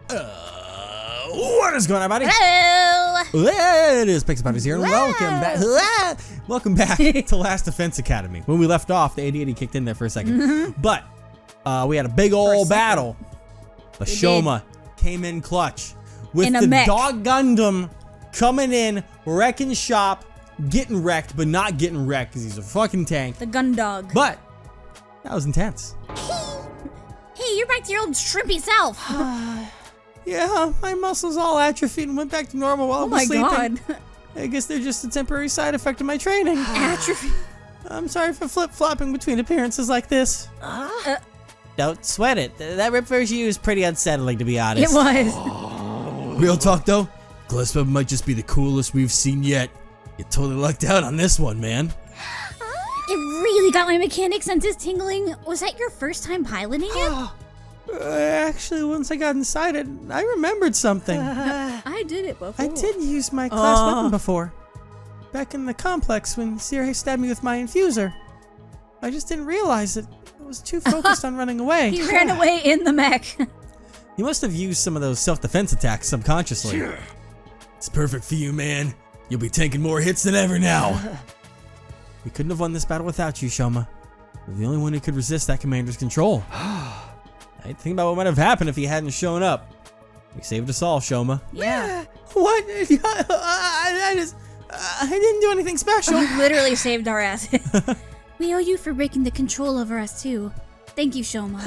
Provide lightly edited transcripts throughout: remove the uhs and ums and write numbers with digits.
What is going on, buddy? Hello! It is Pixie here, and welcome back to Last Defense Academy. When we left off, the 8080 kicked in there for a second. But we had a big old battle. The Shoma came in clutch with the mech. Dog Gundam coming in, wrecking shop, getting wrecked, but not getting wrecked because he's a fucking tank. The gun dog. But that was intense. Hey, you're back to your old shrimpy self. Yeah, my muscles all atrophied and went back to normal while I was sleeping. Oh my god. I guess they're just a temporary side effect of my training. Atrophy. I'm sorry for flip-flopping between appearances like this. Don't sweat it. That rip version you was pretty unsettling, to be honest. It was. Real talk though, Gillespie might just be the coolest we've seen yet. You totally lucked out on this one, man. It really got my mechanic senses tingling. Was that your first time piloting it? Actually, once I got inside it, I remembered something. I did it before. I did use my class weapon before. Back in the complex when Sierra stabbed me with my infuser. I just didn't realize it. I was too focused on running away. He ran away in the mech. You must have used some of those self-defense attacks subconsciously. Sure. It's perfect for you, man. You'll be taking more hits than ever now. We couldn't have won this battle without you, Shoma. You're the only one who could resist that commander's control. I think about what might have happened if he hadn't shown up. You saved us all, Shoma. Yeah. What? I didn't do anything special. You literally saved our ass. We owe you for breaking the control over us too. Thank you, Shoma.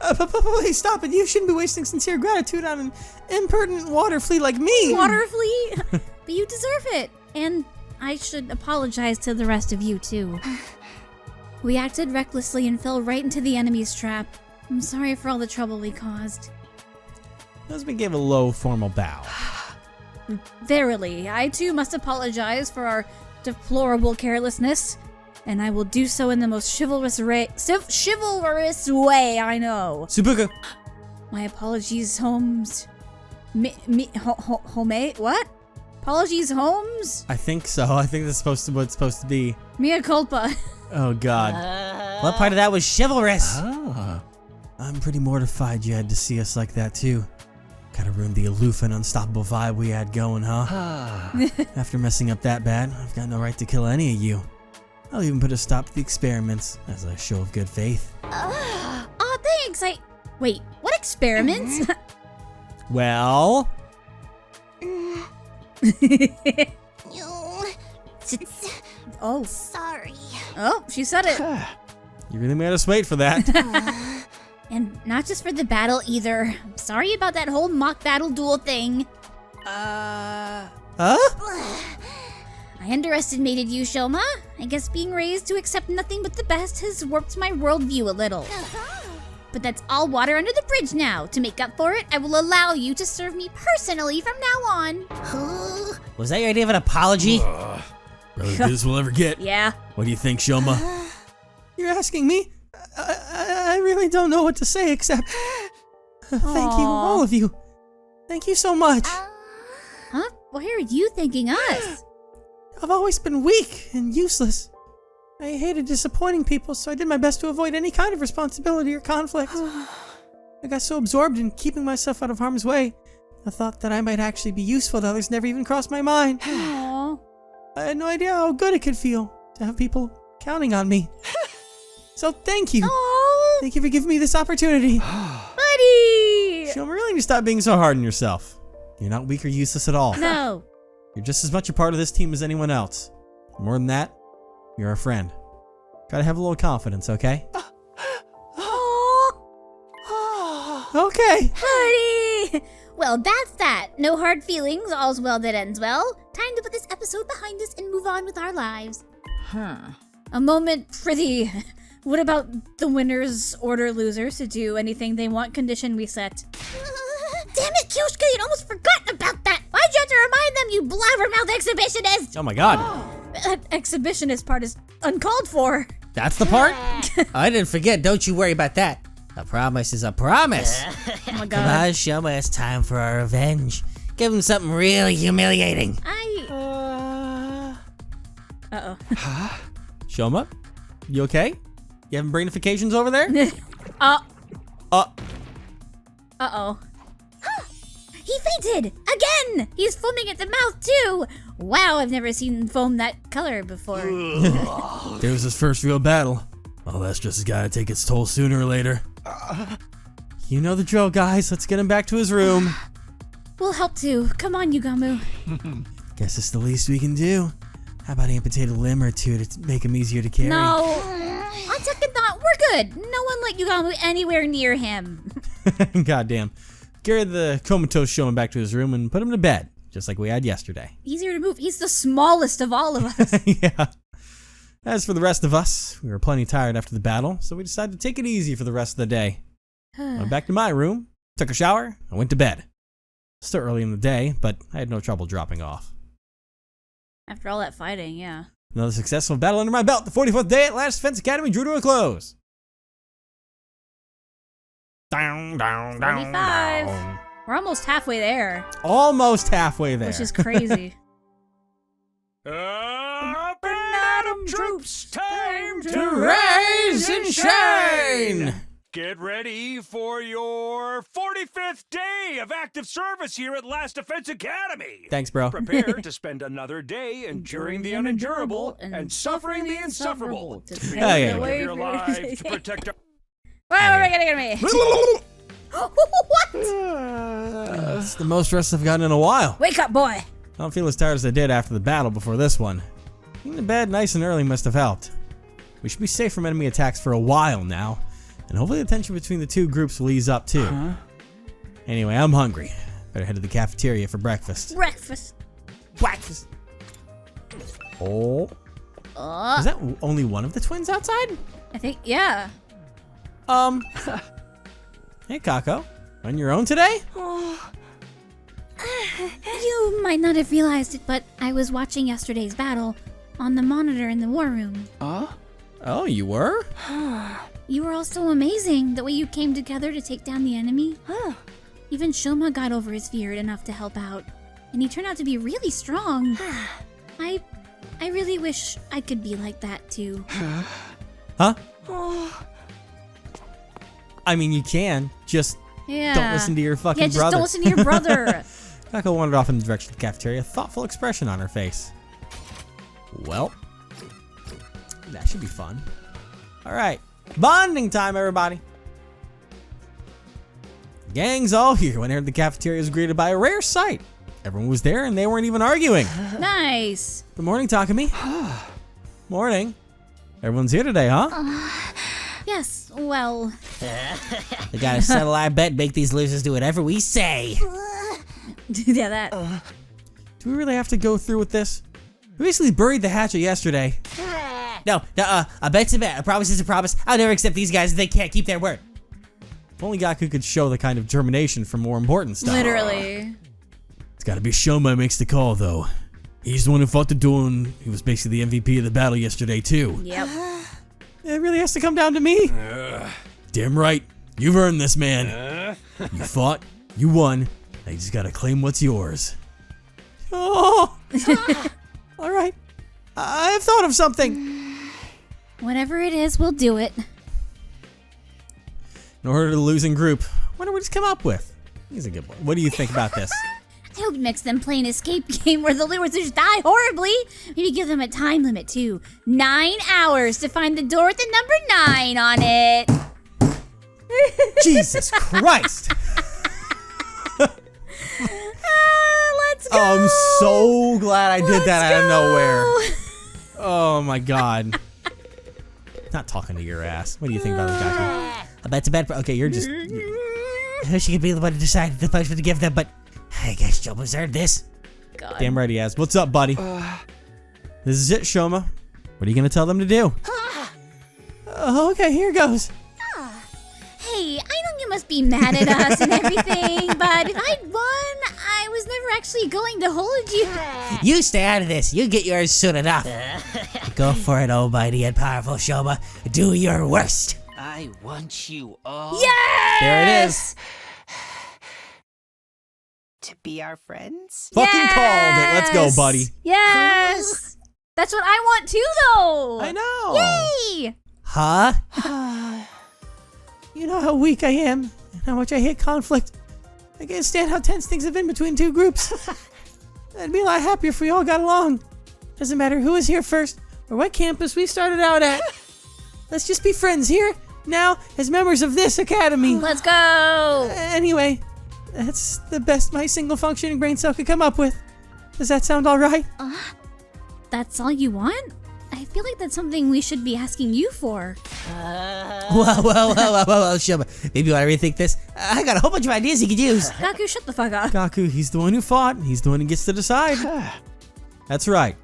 Please stop it. You shouldn't be wasting sincere gratitude on an impertinent water flea like me. Water flea? But you deserve it. And I should apologize to the rest of you too. We acted recklessly and fell right into the enemy's trap. I'm sorry for all the trouble we caused. Husband gave a low, formal bow. Verily, I too must apologize for our deplorable carelessness, and I will do so in the most chivalrous way I know. Subuka. My apologies, Holmes. What? Apologies, Holmes? I think so. I think that's what it's supposed to be. Mea culpa. Oh, God. What part of that was chivalrous? I'm pretty mortified you had to see us like that, too. Kinda ruined the aloof and unstoppable vibe we had going, huh? After messing up that bad, I've got no right to kill any of you. I'll even put a stop to the experiments as a show of good faith. Aw, thanks. Wait, what experiments? Well... Oh. Sorry. Oh, she said it. You really made us wait for that. And not just for the battle either. I'm sorry about that whole mock battle duel thing. Huh? I underestimated you, Shoma. I guess being raised to accept nothing but the best has warped my worldview a little. But that's all water under the bridge now. To make up for it, I will allow you to serve me personally from now on. Was that your idea of an apology? Really good as we'll ever get. Yeah. What do you think, Shoma? You're asking me? I really don't know what to say except... Thank you, all of you. Thank you so much. Huh? Why are you thanking us? I've always been weak and useless. I hated disappointing people, so I did my best to avoid any kind of responsibility or conflict. I got so absorbed in keeping myself out of harm's way, I thought that I might actually be useful to others never even crossed my mind. Aww. I had no idea how good it could feel to have people counting on me. So thank you. Aww. Thank you for giving me this opportunity. Buddy! Shoma, really need to stop being so hard on yourself. You're not weak or useless at all. No. You're just as much a part of this team as anyone else. More than that, you're a friend. Gotta have a little confidence, okay? Okay. Buddy! Well, that's that. No hard feelings. All's well that ends well. Time to put this episode behind us and move on with our lives. A moment for the... What about the winners order losers to do anything they want condition we set? Damn it, Kyoshka, you'd almost forgotten about that! Why'd you have to remind them, you blabbermouth exhibitionist? Oh my god. That exhibitionist part is uncalled for. That's the part? I didn't forget, don't you worry about that. A promise is a promise. Oh my Come god. on, Shoma, it's time for our revenge. Give him something really humiliating. Uh-oh. Shoma, you okay? You having brainifications over there? Uh-oh. He fainted! Again! He's foaming at the mouth, too! Wow, I've never seen foam that color before. There's his first real battle. Well, that's just gotta take its toll sooner or later. You know the drill, guys. Let's get him back to his room. We'll help too. Come on, Yugamu. Guess it's the least we can do. How about amputate a limb or two to make him easier to carry? No. On second thought, we're good. No one let Yugamu anywhere near him. Goddamn. Carry the comatose showman back to his room and put him to bed, just like we had yesterday. Easier to move. He's the smallest of all of us. Yeah. As for the rest of us, we were plenty tired after the battle, so we decided to take it easy for the rest of the day. Went back to my room, took a shower, and went to bed. Still early in the day, but I had no trouble dropping off. After all that fighting, yeah. Another successful battle under my belt. The 44th day at Last Defense Academy drew to a close. Down, down, down, 45. down. We're almost halfway there, Almost halfway there. which is crazy. Up and Atom troops, time to rise and shine! Get ready for your 45th day of active service here at Last Defense Academy. Thanks, bro. Prepare to spend another day enduring the unendurable and suffering the insufferable. To Oh, yeah. live your life to protect our... Why are we getting me? What? That's the most rest I've gotten in a while. Wake up, boy. I don't feel as tired as I did after the battle before this one. Getting to bed nice and early must have helped. We should be safe from enemy attacks for a while now, and hopefully the tension between the two groups will ease up too. Anyway, I'm hungry. Better head to the cafeteria for breakfast. Breakfast. Breakfast. Oh. Is that only one of the twins outside? I think, yeah. Hey, Kako. On your own today? You might not have realized it, but I was watching yesterday's battle on the monitor in the war room. Oh, you were? You were all so amazing, the way you came together to take down the enemy. Even Shoma got over his fear enough to help out, and he turned out to be really strong. I really wish I could be like that too. Huh? I mean, you can. Just Yeah. don't listen to your fucking Yeah, just brother. don't listen to your brother. Kako wandered off in the direction of the cafeteria, a thoughtful expression on her face. Well, that should be fun. All right, bonding time, everybody. Gang's all here. When I entered the cafeteria, was greeted by a rare sight. Everyone was there, and they weren't even arguing. Nice. Good morning, Takumi. Morning. Everyone's here today, huh? Yes, well, We gotta settle our bet, make these losers do whatever we say. yeah, that. Do we really have to go through with this? We basically buried the hatchet yesterday. No, a bet's a bet. A promise is a promise. I'll never accept these guys if they can't keep their word. If only Gaku could show the kind of determination for more important stuff. Literally. It's gotta be Shoma who makes the call, though. He's the one who fought the duel, and he was basically the MVP of the battle yesterday, too. Yep. It really has to come down to me. Damn right. You've earned this, man. You fought, you won. Now you just gotta claim what's yours. Oh! All right. I've thought of something. Whatever it is, we'll do it. In order to the losing group, what did we just come up with? He's a good one. What do you think about this? I hope next them play an escape game where the losers die horribly. Maybe give them a time limit too. 9 hours to find the door with the number 9 on it. Jesus Christ! Let's go. Oh, I'm so glad I did that out of nowhere. Go. Oh my god. Not talking to your ass. What do you think about this, Gaku? A bet's a bet. Okay, you're just... I wish you could be the one to decide the punishment to give them, but I guess Shoma's earned this. God. Damn right he has. What's up, buddy? This is it, Shoma. What are you gonna tell them to do? Okay, here goes. Hey, I know you must be mad at us and everything, but if I'd won, I was never actually going to hold you. You stay out of this. You get yours soon enough. Go for it, almighty and powerful Shoma. Do your worst. I want you all Yes! There it is. to be our friends. Fucking called it. Let's go, buddy. Yes! That's what I want too, though. I know. Yay! Huh? You know how weak I am and how much I hate conflict. I can't stand how tense things have been between two groups. I'd be a lot happier if we all got along. Doesn't matter who was here first or what campus we started out at. Let's just be friends here, now, as members of this academy. Let's go! Anyway, that's the best my single functioning brain cell could come up with. Does that sound alright? That's all you want? I feel like that's something we should be asking you for. Whoa, Shoma. Maybe you want to rethink this? I got a whole bunch of ideas you could use. Gaku, shut the fuck up. Gaku, he's the one who fought. He's the one who gets to decide. That's right.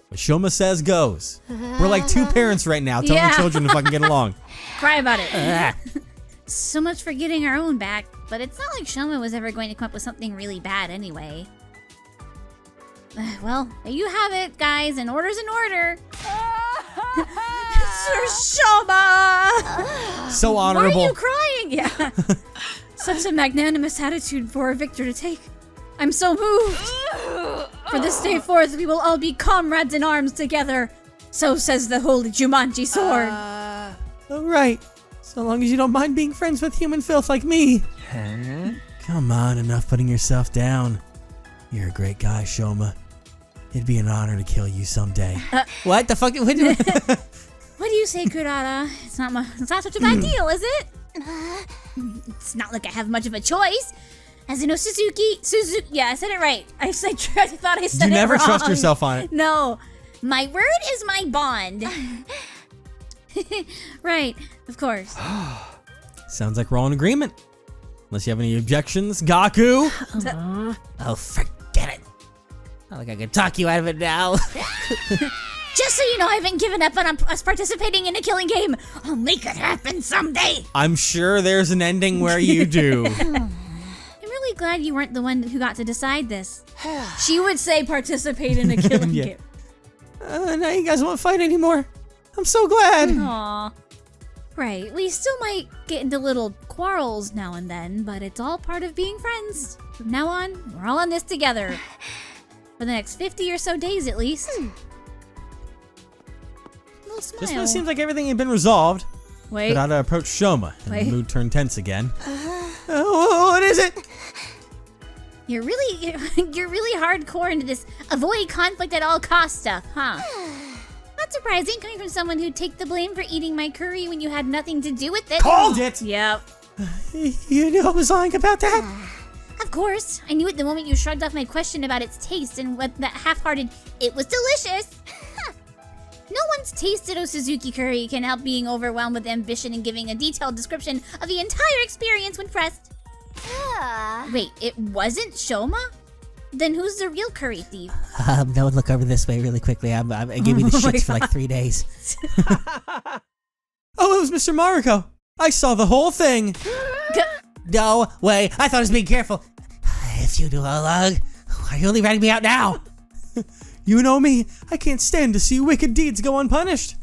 What Shoma says goes. We're like two parents right now telling the children to fucking get along. Cry about it. So much for getting our own back, but it's not like Shoma was ever going to come up with something really bad anyway. Well, there you have it, guys. An order's an order. Sir Shoma! So honorable. Why are you crying? Yeah. Such a magnanimous attitude for a victor to take. I'm so moved. For this day forth, we will all be comrades in arms together. So says the holy Jumanji sword. Alright. So long as you don't mind being friends with human filth like me. Come on, enough putting yourself down. You're a great guy, Shoma. It'd be an honor to kill you someday. What the fuck? What do you say, Kurata? It's not such a bad deal, is it? It's not like I have much of a choice. As you know, Suzuki, yeah, I said it right. I thought I said it You never wrong. trust yourself on it. No, my word is my bond. Right, of course. Sounds like we're all in agreement. Unless you have any objections, Gaku. Oh, forget it. Not like I can talk you out of it now. Just so you know, I haven't given up on us participating in a killing game. I'll make it happen someday. I'm sure there's an ending where you do. I'm really glad you weren't the one who got to decide this. She would say participate in a killing Yeah. game. Now you guys won't fight anymore. I'm so glad. Aw. Right, we still might get into little quarrels now and then, but it's all part of being friends. From now on, we're all in this together. For the next 50 or so days at least. Little smile. Just when it seems like everything had been resolved, Wait. Kurata approached Shoma, and Wait. the mood turned tense again. What is it? You're really hardcore into this avoid conflict at all costs stuff, huh? Not surprising, coming from someone who'd take the blame for eating my curry when you had nothing to do with it. Called it! Yep. You knew I was lying about that? Of course. I knew it the moment you shrugged off my question about its taste and with that half-hearted, it was delicious. No one's tasted Osuzuki curry can help being overwhelmed with ambition and giving a detailed description of the entire experience when pressed. Wait, it wasn't Shoma? Then who's the real curry thief? No one look over this way really quickly. I gave me the shits for like 3 days. Oh, it was Mr. Mariko. I saw the whole thing. No way. I thought I was being careful. If you knew all along, why are you only ratting me out now? You know me. I can't stand to see wicked deeds go unpunished.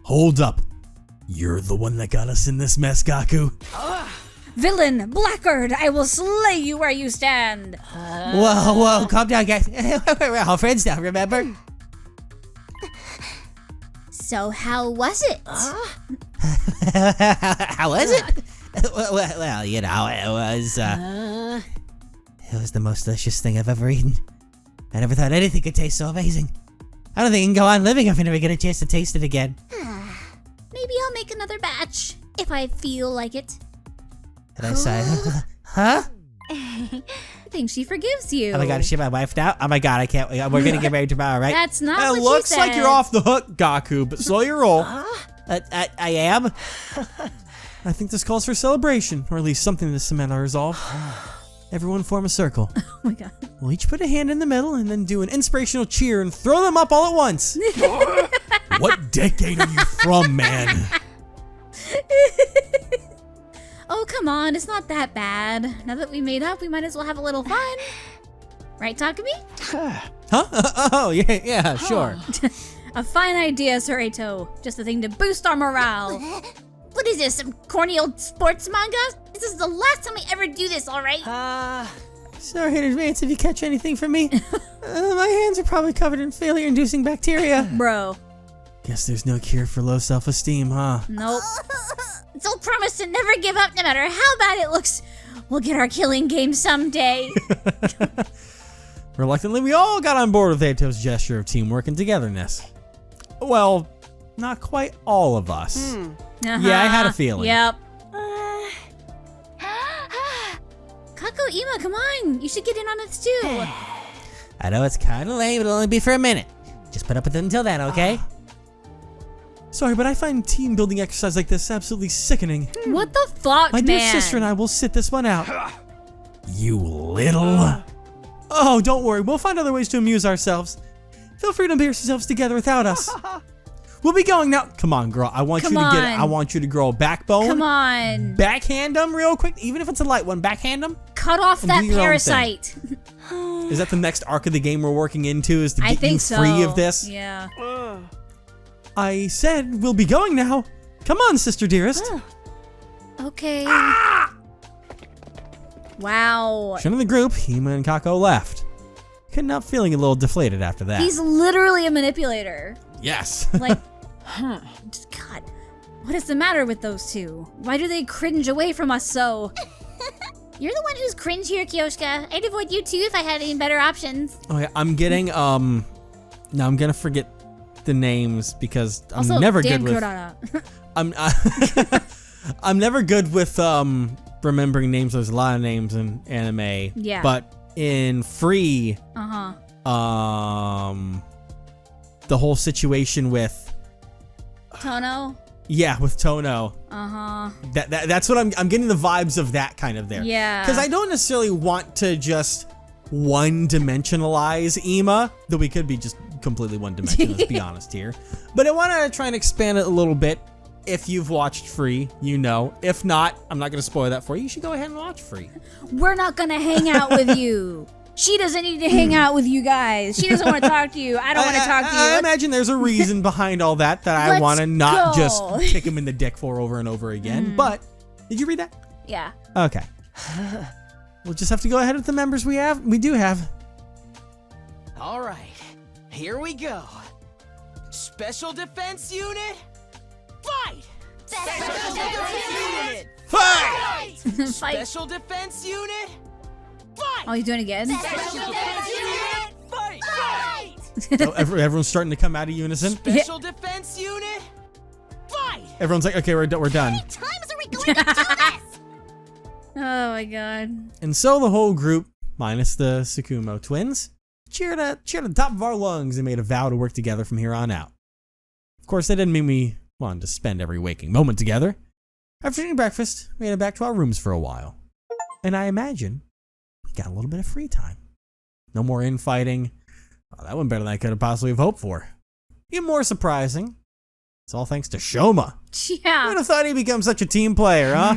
Hold up. You're the one that got us in this mess, Gaku. Villain, blackguard, I will slay you where you stand. Whoa, calm down, guys. We're all friends now, remember? So how was it? How was it? Well, you know, it was the most delicious thing I've ever eaten. I never thought anything could taste so amazing. I don't think I can go on living if I never get a chance to taste it again. Maybe I'll make another batch, if I feel like it. And I sigh, huh? I think she forgives you. Oh my god, is she my wife now? Oh my god, I can't wait. We're gonna get married tomorrow, right? That's not It what looks she said. like you're off the hook, Gaku, but slow your roll. I am? I think this calls for celebration, or at least something to cement our resolve. Everyone form a circle. Oh my god. We'll each put a hand in the middle and then do an inspirational cheer and throw them up all at once. What decade are you from, man? Oh, come on, it's not that bad. Now that we made up, we might as well have a little fun. Right, Takumi? Huh? Oh, yeah, sure. A fine idea, Sir Eito. Just a thing to boost our morale. What is this, some corny old sports manga? This is the last time I ever do this, alright? Sorry in advance if you catch anything from me. My hands are probably covered in failure-inducing bacteria. Bro. Guess there's no cure for low self-esteem, huh? Nope. So promise to never give up no matter how bad it looks. We'll get our killing game someday. Reluctantly, we all got on board with Ato's gesture of teamwork and totogetherness. Well, not quite all of us. Yeah, I had a feeling. Yep. Kako, Ima, come on. You should get in on this too. I know it's kind of late, but it'll only be for a minute. Just put up with it until then, okay? Sorry, but I find team building exercise like this absolutely sickening. What the fuck, My man? dear sister and I will sit this one out. You little. Oh, don't worry. We'll find other ways to amuse ourselves. Feel free to embarrass yourselves together without us. We'll be going now. Come on, girl. I want you to grow a backbone. Come on. Backhand them real quick, even if it's a light one. Backhand them. Cut off And that do your own parasite. Is that the next arc of the game we're working into? Is to I get think you so. free of this? Yeah. I said we'll be going now. Come on, sister dearest. Okay. Wow. Shun of the group, Hima and Kako left. Couldn't help feeling a little deflated after that. He's literally a manipulator. Yes. Like, God, what is the matter with those two? Why do they cringe away from us so? You're the one who's cringe here, Kyoshka. I'd avoid you too if I had any better options. Okay, I'm getting now I'm gonna forget the names because I'm Also, never Dan good with Kurara. I'm never good with remembering names. There's a lot of names in anime. Yeah. But in Free, the whole situation with Tono? with Tono. That's what I'm getting the vibes of that kind of there. Yeah. Because I don't necessarily want to just one-dimensionalize Ima, though we could be just completely one-dimensional, let's be honest here. But I want to try and expand it a little bit. If you've watched Free, you know. If not, I'm not going to spoil that for you. You should go ahead and watch Free. We're not gonna hang out with you. She doesn't need to hang out with you guys. She doesn't want to talk to you. I don't want to talk to you. I imagine there's a reason behind all that I Let's want to not go. just kick him in the dick for over and over again. But, did you read that? Yeah. Okay. We'll just have to go ahead with the members we do have. All right, here we go. Special Defense Unit, fight! Special Defense Unit, Fight! Fight. Special Defense Unit, fight! Oh, you doing it again? Special Defense Unit, fight! So everyone's starting to come out of unison. Special Defense Unit, fight! Everyone's like, okay, we're done. times are we going to do this? Oh my god. And so the whole group, minus the Tsukumo twins, cheered at the top of our lungs and made a vow to work together from here on out. Of course, that didn't mean we wanted to spend every waking moment together. After eating breakfast, we headed back to our rooms for a while. And I imagine we got a little bit of free time. No more infighting. Oh, that went better than I could have possibly have hoped for. Even more surprising, it's all thanks to Shoma. Who would Yeah. have thought he'd become such a team player, huh?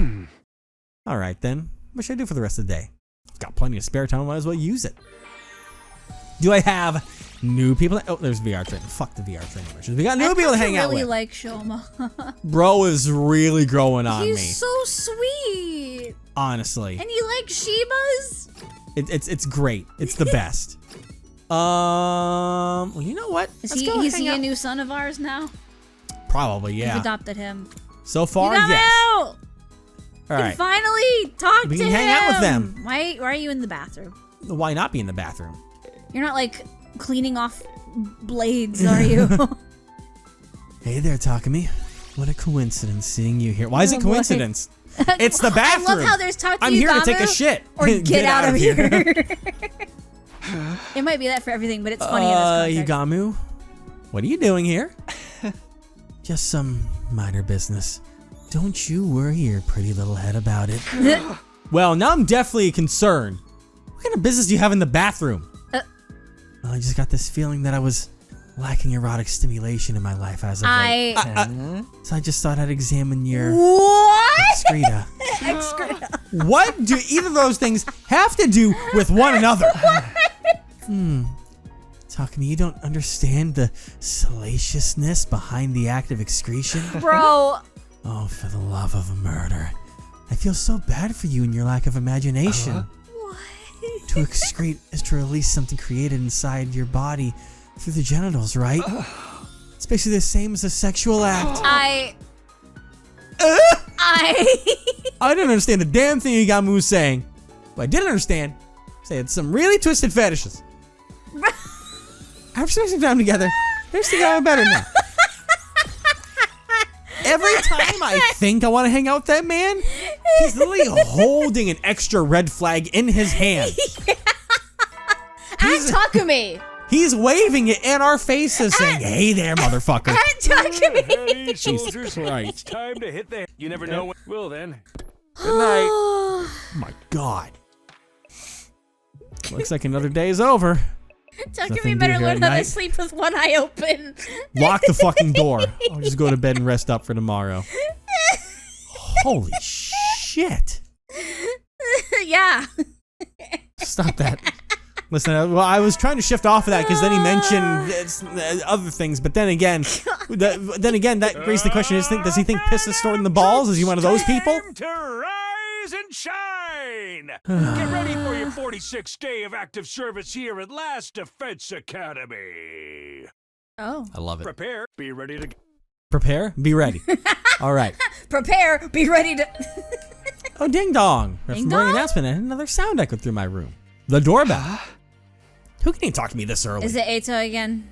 All right, then. What should I do for the rest of the day? I've got plenty of spare time. Might as well use it. Do I have new people? Oh, there's VR training. Fuck the VR training missions. We got new people to hang out really with. like Shoma. Bro is really growing on He's me. so sweet. Honestly. And he likes Shibas. It's great. It's the best. Well, you know what? Is Let's he go is hang he a out. new son of ours now? Probably, We've yeah. adopted him. So far, You got yes. out. All You can right. finally talk We to can him. hang out with them. Why are you in the bathroom? Why not be in the bathroom? You're not like cleaning off blades, are you? Hey there, Takumi. What a coincidence seeing you here. Why is Oh, it boy. coincidence? It's the bathroom. I love how there's talk to I'm you, here to take a Gamu, shit. Or get out of here. It might be that for everything, but it's funny in this context. Yugamu, what are you doing here? Just some minor business. Don't you worry your pretty little head about it. Well, now I'm definitely concerned. What kind of business do you have in the bathroom? Well, I just got this feeling that I was lacking erotic stimulation in my life as of late. So I just thought I'd examine your What? excreta. Excreta. What do either of those things have to do with one another? Takumi, you don't understand the salaciousness behind the act of excretion? Bro. Oh, for the love of a murder. I feel so bad for you and your lack of imagination. What? To excrete is to release something created inside your body through the genitals, right? It's basically the same as a sexual act. I didn't understand the damn thing Igamu was saying. What I didn't understand, they had some really twisted fetishes. After spending some time together, they're still getting better now. Every time I think I want to hang out with that man, he's literally holding an extra red flag in his hand. And Takumi. He's waving it in our faces saying, hey there, motherfucker. And Takumi. Hey, soldiers, Christ. it's time to hit the... You never know when... Well, then. Good night. Oh my God. Looks like another day is over. Nothing Takumi to better do here learn at how to night. sleep with one eye open. Lock the fucking door. I'll just go to bed and rest up for tomorrow. Holy shit. Yeah. Stop that. Listen, well, I was trying to shift off of that because then he mentioned other things, but then again, that raises the question: does he think piss is stored in the balls? Is he one of those people? Time to rise and shine! Get ready for your 46th day of active service here at Last Defense Academy. Oh. I love it. Prepare, be ready to... Prepare, be ready. All right. Prepare, be ready to... Oh, ding dong! Ding From morning dong? announcement, and another sound echoed through my room. The doorbell. Who can even talk to me this early? Is it Eito again?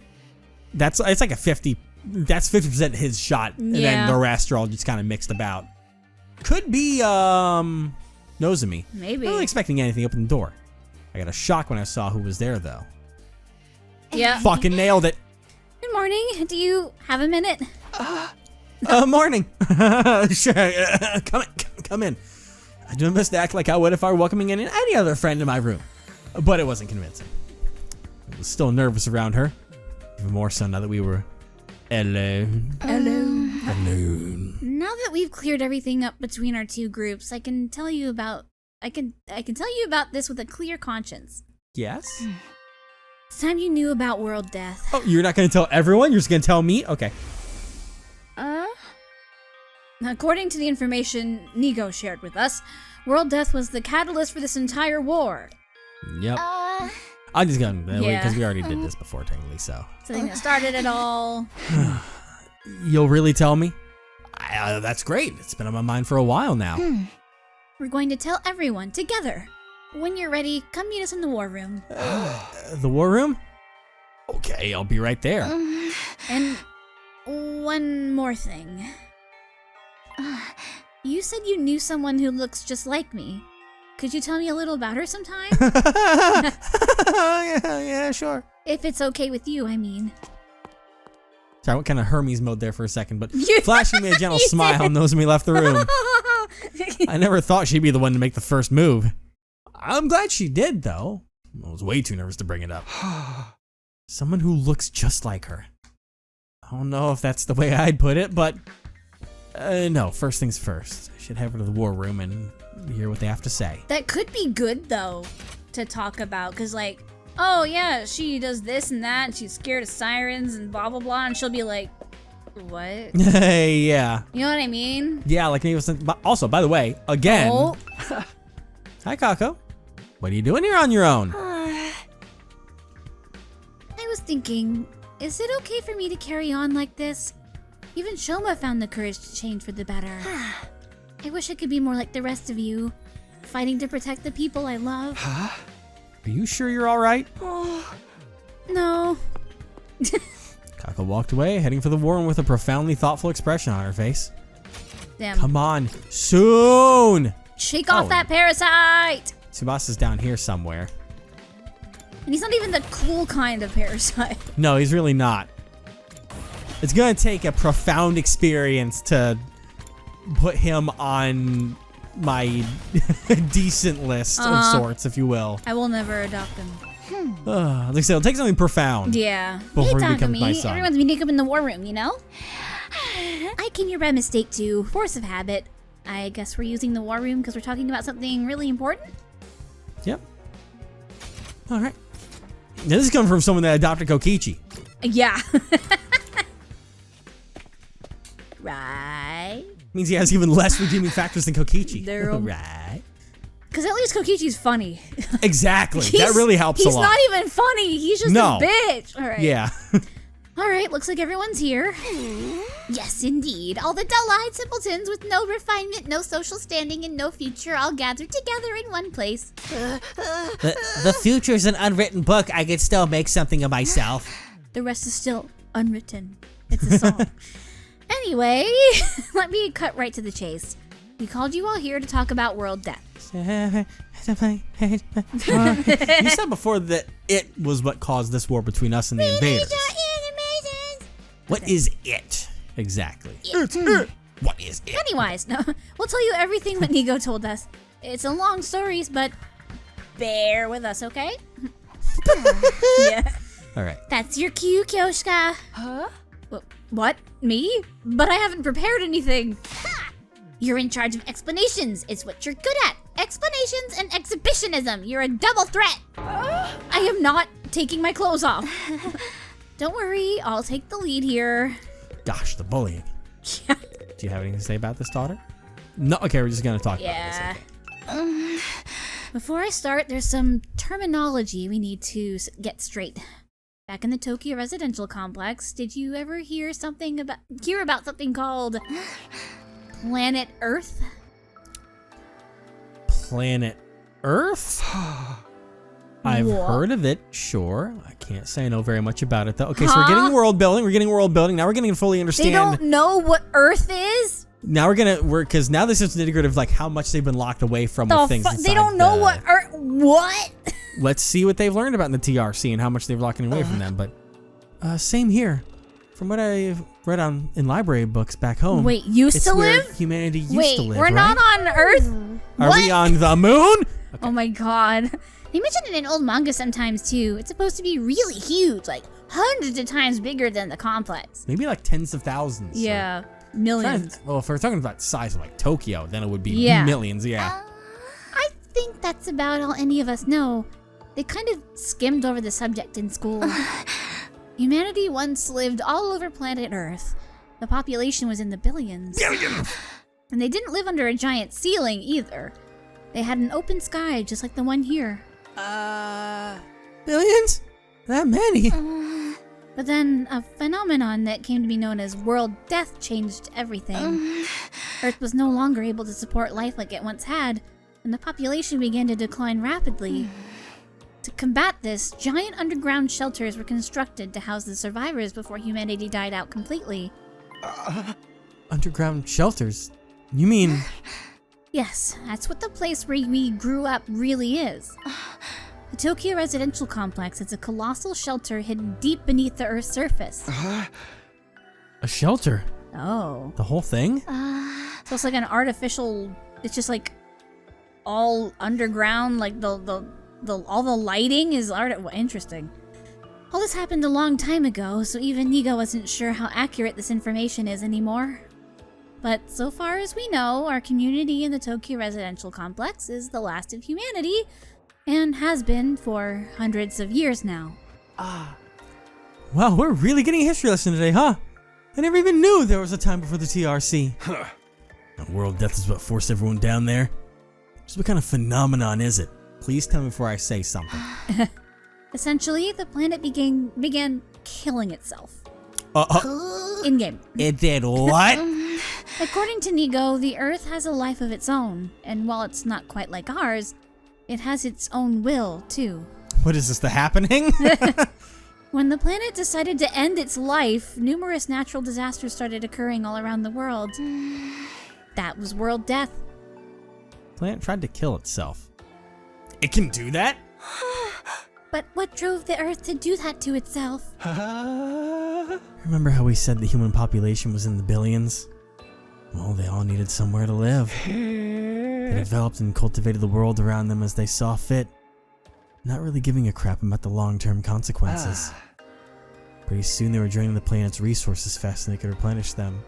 It's like a 50. That's 50% his shot, and Yeah. then the rest are all just kind of mixed about. Could be Nozomi. Maybe. I wasn't expecting anything. Open the door. I got a shock when I saw who was there, though. Yeah. Fucking nailed it. Good morning. Do you have a minute? Morning. Sure. Come in. I do my best to act like I would if I were welcoming in any other friend in my room, but it wasn't convincing. I was still nervous around her, even more so now that we were alone. Alone. Now that we've cleared everything up between our two groups, I can tell you about this with a clear conscience. Yes. It's time you knew about world death. Oh, you're not going to tell everyone? You're just going to tell me? Okay. According to the information Nigo shared with us, world death was the catalyst for this entire war. Yep. I'm just going to wait Yeah. because we already did this before, technically, so. It's the thing that started it all. You'll really tell me? That's great. It's been on my mind for a while now. We're going to tell everyone together. When you're ready, come meet us in the war room. The war room? Okay, I'll be right there. And one more thing. You said you knew someone who looks just like me. Could you tell me a little about her sometime? yeah, sure. If it's okay with you, I mean. Sorry, what kind of Hermes mode there for a second, but You- flashing me a gentle you smile did. knows me left the room. I never thought she'd be the one to make the first move. I'm glad she did, though. I was way too nervous to bring it up. Someone who looks just like her. I don't know if that's the way I'd put it, but no, first things first. I should head over to the war room and hear what they have to say. That could be good, though, to talk about, because, like, oh, yeah, she does this and that, and she's scared of sirens and blah, blah, blah, and she'll be like, what? Yeah. You know what I mean? Yeah, like maybe but also, by the way, again. Oh. Hi, Kako. What are you doing here on your own? I was thinking, is it okay for me to carry on like this? Even Shoma found the courage to change for the better. I wish I could be more like the rest of you, fighting to protect the people I love. Are you sure you're all right? No. Kako walked away, heading for the war room with a profoundly thoughtful expression on her face. Damn. Come on, soon! Shake off Oh. that parasite! Tsubasa's down here somewhere. And he's not even the cool kind of parasite. No, he's really not. It's gonna take a profound experience to put him on my decent list of sorts, if you will. I will never adopt him. Like I said, it'll take something profound. Yeah. Before he Hey, becomes my Takumi. son. Everyone's meeting up in the war room, you know? I came here by mistake too. Force of habit. I guess we're using the war room because we're talking about something really important? Yep. All right. Now, this is coming from someone that adopted Kokichi. Yeah. Right. Means he has even less redeeming factors than Kokichi. They're- Right. Because at least Kokichi's funny. Exactly. That really helps a lot. He's not even funny. He's just No. a bitch. All right. Yeah. Alright, looks like everyone's here. Yes, indeed. All the dull-eyed simpletons with no refinement, no social standing, and no future all gathered together in one place. The future's an unwritten book. I could still make something of myself. The rest is still unwritten. It's a song. Anyway, let me cut right to the chase. We called you all here to talk about world death. You said before that it was what caused this war between us and the invaders. What is it exactly? What is it? Pennywise. No, we'll tell you everything what Nigo told us. It's a long story, but bear with us, okay? Yeah. All right. That's your cue, Kyoshka. Huh? What? Me? But I haven't prepared anything. You're in charge of explanations. It's what you're good at. Explanations and exhibitionism. You're a double threat. I am not taking my clothes off. Don't worry, I'll take the lead here. Gosh, the bullying. Yeah. Do you have anything to say about this, daughter? No. Okay, we're just gonna talk about this. Before I start, there's some terminology we need to get straight. Back in the Tokyo residential complex, did you ever hear about something called Planet Earth? Planet Earth? I've heard of it, sure. I can't say I know very much about it though. Okay, so we're getting world building. Now we're getting to fully understand. They don't know what Earth is? Now because now this is nitty-gritty of like how much they've been locked away from with things inside. They don't know what Earth. What? Let's see what they've learned about in the TRC and how much they've locked away from them. But same here. From what I've read in library books back home. Wait, used it's to where live? Humanity used Wait, to live, we're right? not on Earth? Are we on the moon? Okay. Oh my god. They mention it in old manga sometimes too. It's supposed to be really huge, like hundreds of times bigger than the complex. Maybe like tens of thousands. Yeah, millions. Well, if we're talking about the size of like Tokyo, then it would be millions, yeah. I think that's about all any of us know. They kind of skimmed over the subject in school. Humanity once lived all over planet Earth. The population was in the billions. And they didn't live under a giant ceiling either. They had an open sky just like the one here. Billions? That many? But then a phenomenon that came to be known as world death changed everything. Earth was no longer able to support life like it once had, and the population began to decline rapidly. To combat this, giant underground shelters were constructed to house the survivors before humanity died out completely. Underground shelters? You mean... Yes, that's what the place where we grew up really is. The Tokyo residential complex is a colossal shelter hidden deep beneath the Earth's surface. A shelter? Oh. The whole thing? So it's like an artificial... It's just like all underground, like all the lighting is interesting. All this happened a long time ago, so even Nigo wasn't sure how accurate this information is anymore. But so far as we know, our community in the Tokyo residential complex is the last of humanity, and has been for hundreds of years now. Wow, we're really getting a history lesson today, huh? I never even knew there was a time before the TRC. Now, world death is what forced everyone down there. Just what kind of phenomenon is it? Please tell me before I say something. Essentially, the planet began killing itself. In-game. It did what? According to Nigo, the Earth has a life of its own, and while it's not quite like ours, it has its own will, too. What is this, the happening? When the planet decided to end its life, numerous natural disasters started occurring all around the world. That was world death. The planet tried to kill itself. It can do that? But what drove the Earth to do that to itself? Remember how we said the human population was in the billions? Well, they all needed somewhere to live. They developed and cultivated the world around them as they saw fit, not really giving a crap about the long-term consequences. Pretty soon they were draining the planet's resources faster than they could replenish them.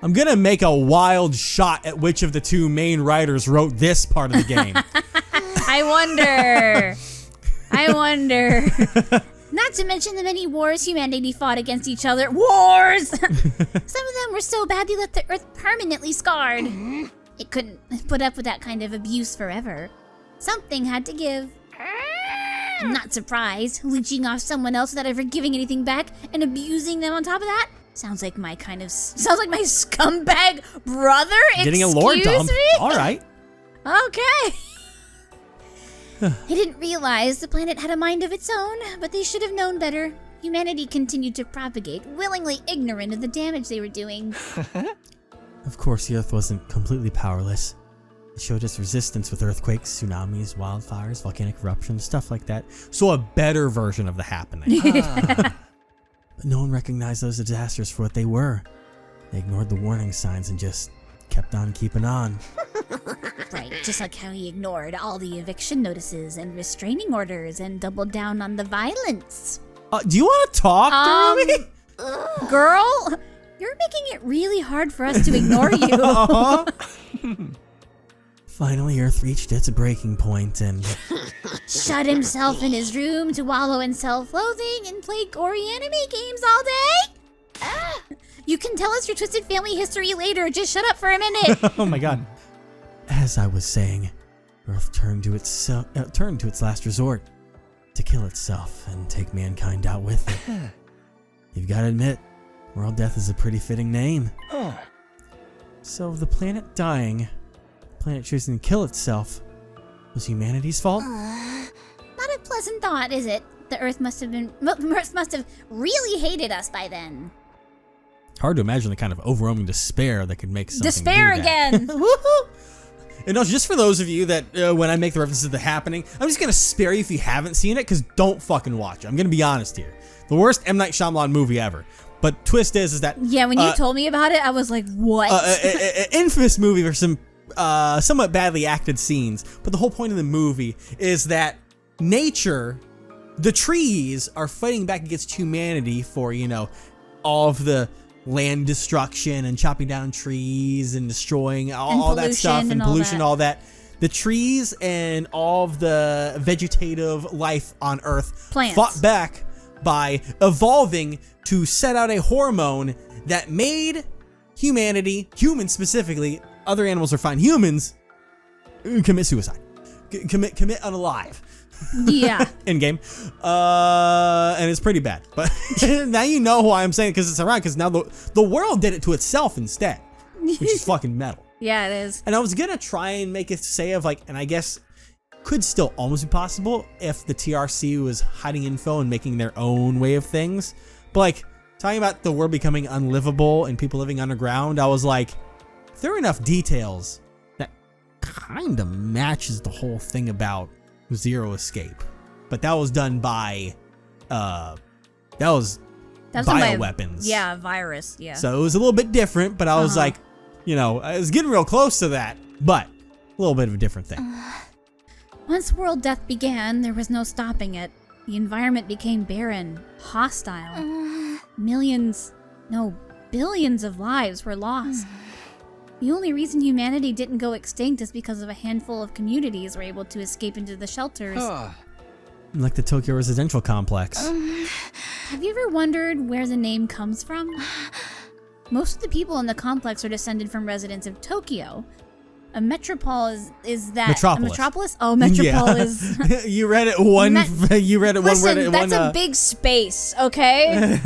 I'm gonna make a wild shot at which of the two main writers wrote this part of the game. I wonder. Not to mention the many wars humanity fought against each other. Wars! Some of them were so bad they left the Earth permanently scarred. It couldn't put up with that kind of abuse forever. Something had to give. I'm not surprised. Leeching off someone else without ever giving anything back and abusing them on top of that. Sounds like my scumbag brother. Getting a lore Excuse dump. me? All right. Okay. They didn't realize the planet had a mind of its own, but they should have known better. Humanity continued to propagate, willingly ignorant of the damage they were doing. Of course, the Earth wasn't completely powerless. It showed us resistance with earthquakes, tsunamis, wildfires, volcanic eruptions, stuff like that. So a better version of the happening. But no one recognized those disasters for what they were. They ignored the warning signs and just kept on keeping on. Right, just like how he ignored all the eviction notices and restraining orders and doubled down on the violence. Do you want to talk, Dormy? Girl, you're making it really hard for us to ignore you. Finally, Earth reached its breaking point and... Shut himself in his room to wallow in self-loathing and play gory anime games all day? You can tell us your twisted family history later. Just shut up for a minute. Oh my god. As I was saying, Earth turned to its last resort. To kill itself and take mankind out with it. You've got to admit, world death is a pretty fitting name. So the planet dying, the planet choosing to kill itself, was humanity's fault? Not a pleasant thought, is it? The Earth must have really hated us by then. Hard to imagine the kind of overwhelming despair that could make something Despair do that. again. Woohoo! And also, just for those of you that, when I make the references to The Happening, I'm just going to spare you if you haven't seen it, because don't fucking watch it. I'm going to be honest here. The worst M. Night Shyamalan movie ever. But twist is that... Yeah, when you told me about it, I was like, what? Infamous movie for some somewhat badly acted scenes. But the whole point of the movie is that nature, the trees, are fighting back against humanity for, all of the land destruction and chopping down trees and destroying all that stuff and pollution, all that. The trees and all of the vegetative life on Earth fought back by evolving to set out a hormone that made humanity, humans specifically, other animals are fine, humans, commit suicide. Commit unalive. Yeah. In game. And it's pretty bad. But now you know why I'm saying it, because it's ironic, because now the world did it to itself instead, which is fucking metal. Yeah, it is. And I was gonna try and make it say of and I guess could still almost be possible if the TRC was hiding info and making their own way of things. But talking about the world becoming unlivable and people living underground, I was like, if there are enough details that kind of matches the whole thing about Zero Escape, but that was done by bioweapons. Yeah, virus. Yeah. So it was a little bit different, but I was like, I was getting real close to that, but a little bit of a different thing. Once world death began, there was no stopping it. The environment became barren, hostile. Billions of lives were lost. The only reason humanity didn't go extinct is because of a handful of communities were able to escape into the shelters. Like the Tokyo residential complex. Have you ever wondered where the name comes from? Most of the people in the complex are descended from residents of Tokyo. A metropole is that Metropolis. A metropolis? Oh, metropole is. You read it one. You read it Listen, one word. That's a big space, okay?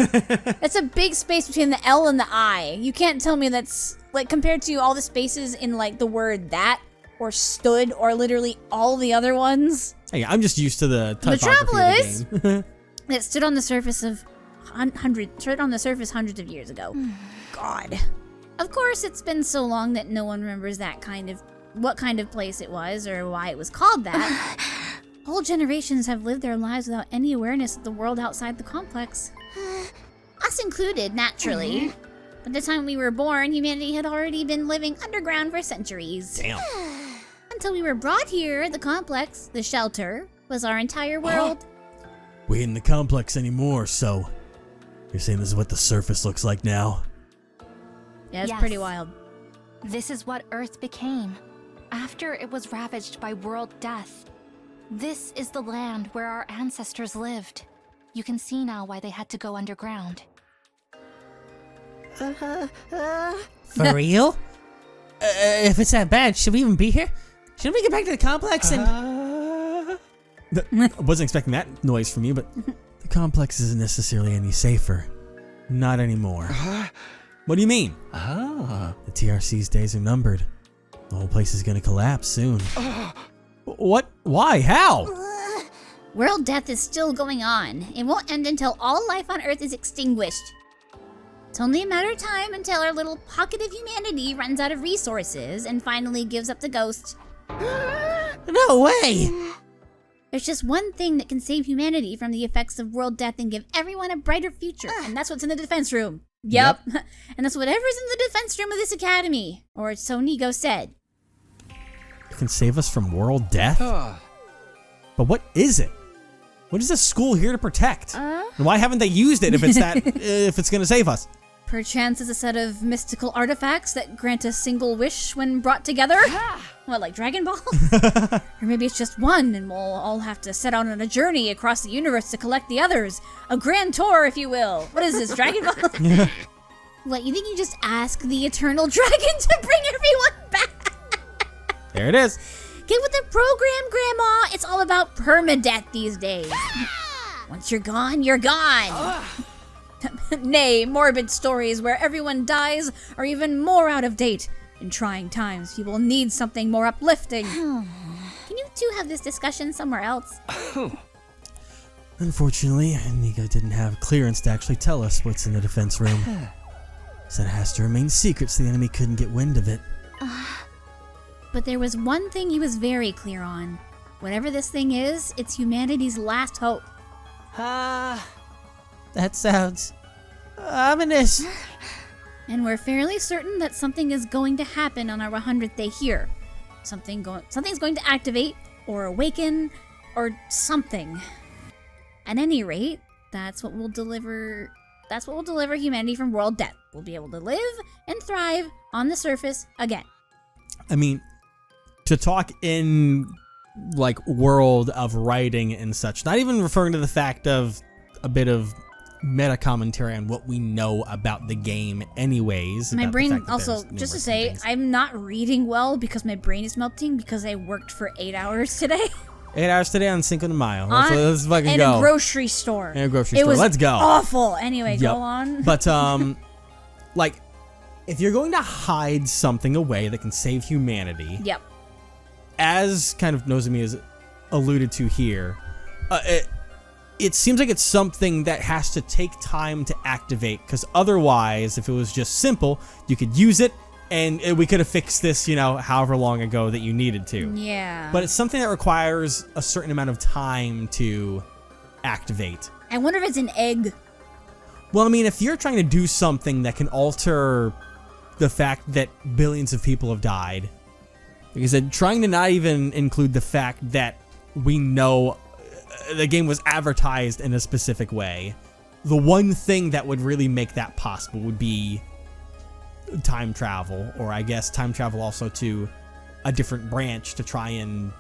That's a big space between the L and the I. You can't tell me that's compared to all the spaces in the word that or stood or literally all the other ones. Hey, I'm just used to the typography Metropolis of the game. that stood on the surface hundreds of years ago. God. Of course, it's been so long that no one remembers what kind of place it was or why it was called that. Whole generations have lived their lives without any awareness of the world outside the complex. Us included, naturally. By the time we were born, humanity had already been living underground for centuries. Damn. Until we were brought here, the complex, the shelter, was our entire world. We ain't in the complex anymore, so you're saying this is what the surface looks like now? Yeah, it's Yes. pretty wild. This is what Earth became after it was ravaged by world death. This is the land where our ancestors lived. You can see now why they had to go underground. For real? If it's that bad, should we even be here? Shouldn't we get back to the complex and... I wasn't expecting that noise from you, but the complex isn't necessarily any safer. Not anymore. What do you mean? Ah. The TRC's days are numbered. The whole place is gonna collapse soon. What? Why? How? World death is still going on. It won't end until all life on Earth is extinguished. It's only a matter of time until our little pocket of humanity runs out of resources and finally gives up the ghost. No way! There's just one thing that can save humanity from the effects of world death and give everyone a brighter future, and that's what's in the defense room. Yep. And that's whatever's in the defense room of this academy, or so Nigo said. It can save us from world death? But what is it? What is this school here to protect? And why haven't they used it if it's that if it's gonna save us? Perchance it's a set of mystical artifacts that grant a single wish when brought together? What, like Dragon Ball? Or maybe it's just one, and we'll all have to set out on a journey across the universe to collect the others. A grand tour, if you will. What is this, Dragon Ball? What, you think you just ask the eternal dragon to bring everyone back? There it is. Get with the program, Grandma. It's all about permadeath these days. Once you're gone, you're gone. Nay, morbid stories where everyone dies are even more out of date. In trying times, people need something more uplifting. Can you two have this discussion somewhere else? Unfortunately, Nigo didn't have clearance to actually tell us what's in the defense room. So it has to remain secret so the enemy couldn't get wind of it. But there was one thing he was very clear on. Whatever this thing is, it's humanity's last hope. That sounds ominous. And we're fairly certain that something is going to happen on our 100th day here. Something's going to activate, or awaken, or something. At any rate, that's what will deliver humanity from world death. We'll be able to live and thrive on the surface again. I mean, to talk in like world of writing and such, not even referring to the fact of a bit of meta commentary on what we know about the game anyways. My about the brain fact that also, there's just to numerous say, things. I'm not reading well because my brain is melting because I worked for 8 hours today. 8 hours today on Cinco de Mayo. Let's fucking in go. a grocery store. In a grocery It store. was Let's go. awful. Anyway, Yep. go on. But like, if you're going to hide something away that can save humanity, Yep. as kind of Nozomi has alluded to here, it seems like it's something that has to take time to activate, because otherwise, if it was just simple, you could use it, and we could have fixed this, however long ago that you needed to. Yeah. But it's something that requires a certain amount of time to activate. I wonder if it's an egg. Well, I mean, if you're trying to do something that can alter the fact that billions of people have died, like I said, trying to not even include the fact that we know the game was advertised in a specific way, the one thing that would really make that possible would be time travel, or I guess time travel also to a different branch to try and,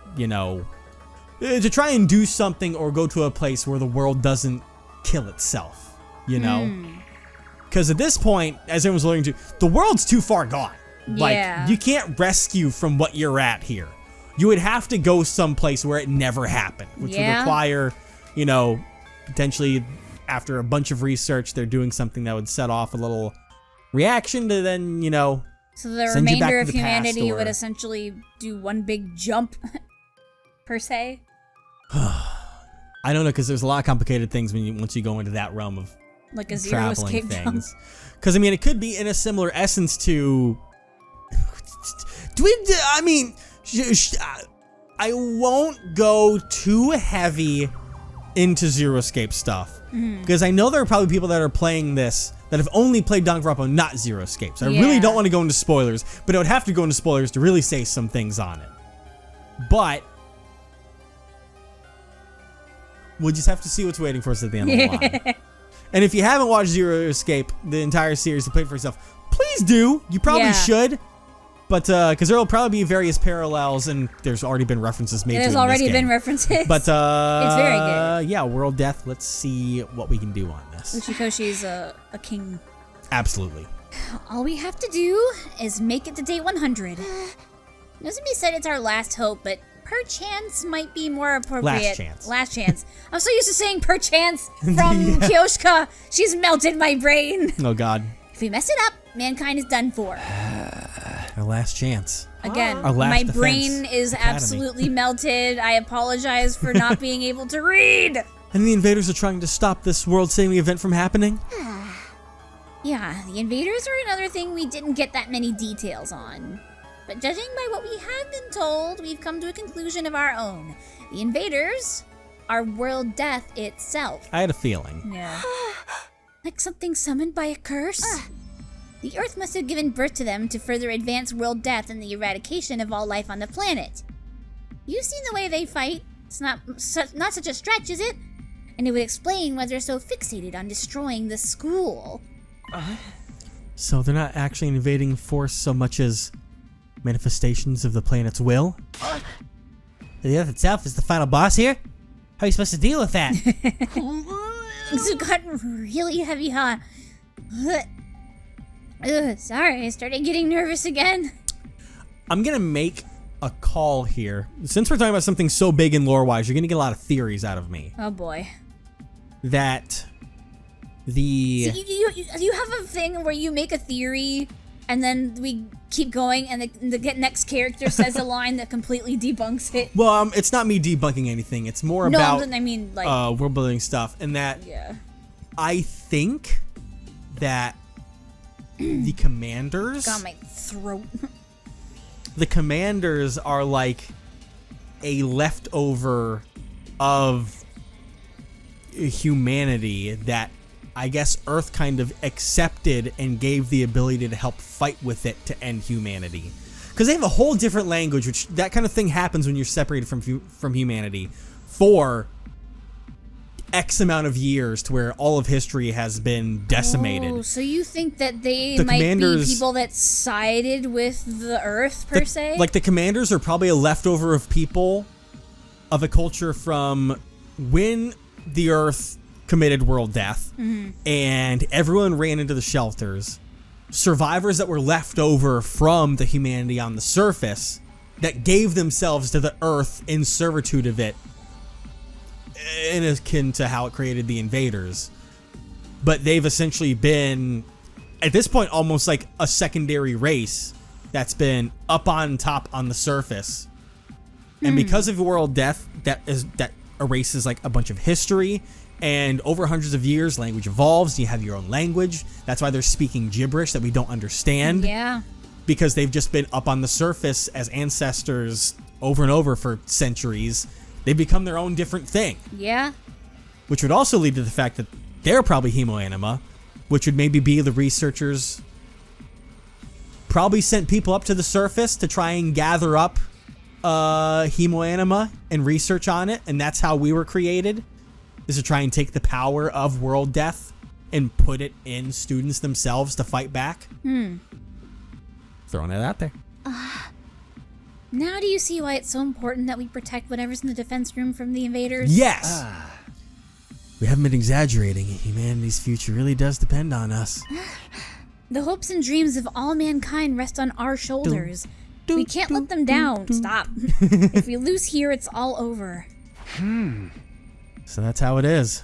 do something or go to a place where the world doesn't kill itself, Because at this point, as everyone's alluding to, the world's too far gone. Yeah. Like, you can't rescue from what you're at here. You would have to go someplace where it never happened, which would require, potentially after a bunch of research, they're doing something that would set off a little reaction to then, So the send you back remainder to of the past, humanity or- would essentially do one big jump, per se. I don't know, because there's a lot of complicated things once you go into that realm of Like a zero traveling escape jump. things. Because, I mean, it could be in a similar essence to... I won't go too heavy into Zero Escape stuff. Because I know there are probably people that are playing this that have only played Danganronpa, not Zero Escape. So I really don't want to go into spoilers, but I would have to go into spoilers to really say some things on it. But we'll just have to see what's waiting for us at the end of the line. And if you haven't watched Zero Escape, the entire series, to play it for yourself, please do. You probably should. But, because there will probably be various parallels, and there's already been references made to it in There's this already game. been references. But, it's very good. Yeah, World Death. Let's see what we can do on this. Uchikoshi's a king. Absolutely. All we have to do is make it to day 100. Nozomi said it's our last hope, but perchance might be more appropriate. Last chance. Last chance. I'm so used to saying perchance from Kyoshka. She's melted my brain. Oh God. If we mess it up, mankind is done for. Our last chance. Again, Our last my defense brain is academy. absolutely melted. I apologize for not being able to read. And the invaders are trying to stop this world-saving event from happening? Yeah, the invaders are another thing we didn't get that many details on. But judging by what we have been told, we've come to a conclusion of our own. The invaders are world death itself. I had a feeling. Yeah. Like something summoned by a curse? The Earth must have given birth to them to further advance world death and the eradication of all life on the planet. You've seen the way they fight. It's not such a stretch, is it? And it would explain why they're so fixated on destroying the school. So they're not actually an invading force so much as manifestations of the planet's will? The Earth itself is the final boss here? How are you supposed to deal with that? This got really heavy, huh? Sorry, I started getting nervous again. I'm gonna make a call here. Since we're talking about something so big and lore-wise, you're gonna get a lot of theories out of me. Oh boy. That the... So you have a thing where you make a theory and then we keep going and the next character says a line that completely debunks it. Well, it's not me debunking anything. It's more about I mean, like... world building stuff. And that yeah. I think that the commanders... Got my throat. The commanders are like a leftover of humanity that I guess Earth kind of accepted and gave the ability to help fight with it to end humanity. Because they have a whole different language, which that kind of thing happens when you're separated from humanity for X amount of years to where all of history has been decimated. Oh, so you think that they The might commanders- be people that sided with the Earth, per se? Like the commanders are probably a leftover of people of a culture from when the Earth committed world death and everyone ran into the shelters. Survivors that were left over from the humanity on the surface that gave themselves to the Earth in servitude of it, in akin to how it created the invaders. But they've essentially been, at this point, almost like a secondary race that's been up on top on the surface. And because of world death, that erases like a bunch of history, and over hundreds of years, language evolves. You have your own language. That's why they're speaking gibberish that we don't understand. Yeah. Because they've just been up on the surface as ancestors over and over for centuries. They become their own different thing. Yeah. Which would also lead to the fact that they're probably hemoanima, which would maybe be the researchers probably sent people up to the surface to try and gather up hemoanima and research on it, and that's how we were created, is to try and take the power of world death and put it in students themselves to fight back. Throwing it out there. Now do you see why it's so important that we protect whatever's in the defense room from the invaders? Yes! We haven't been exaggerating. Humanity's future really does depend on us. The hopes and dreams of all mankind rest on our shoulders. We can't let them down. Stop. If we lose here, it's all over. So that's how it is.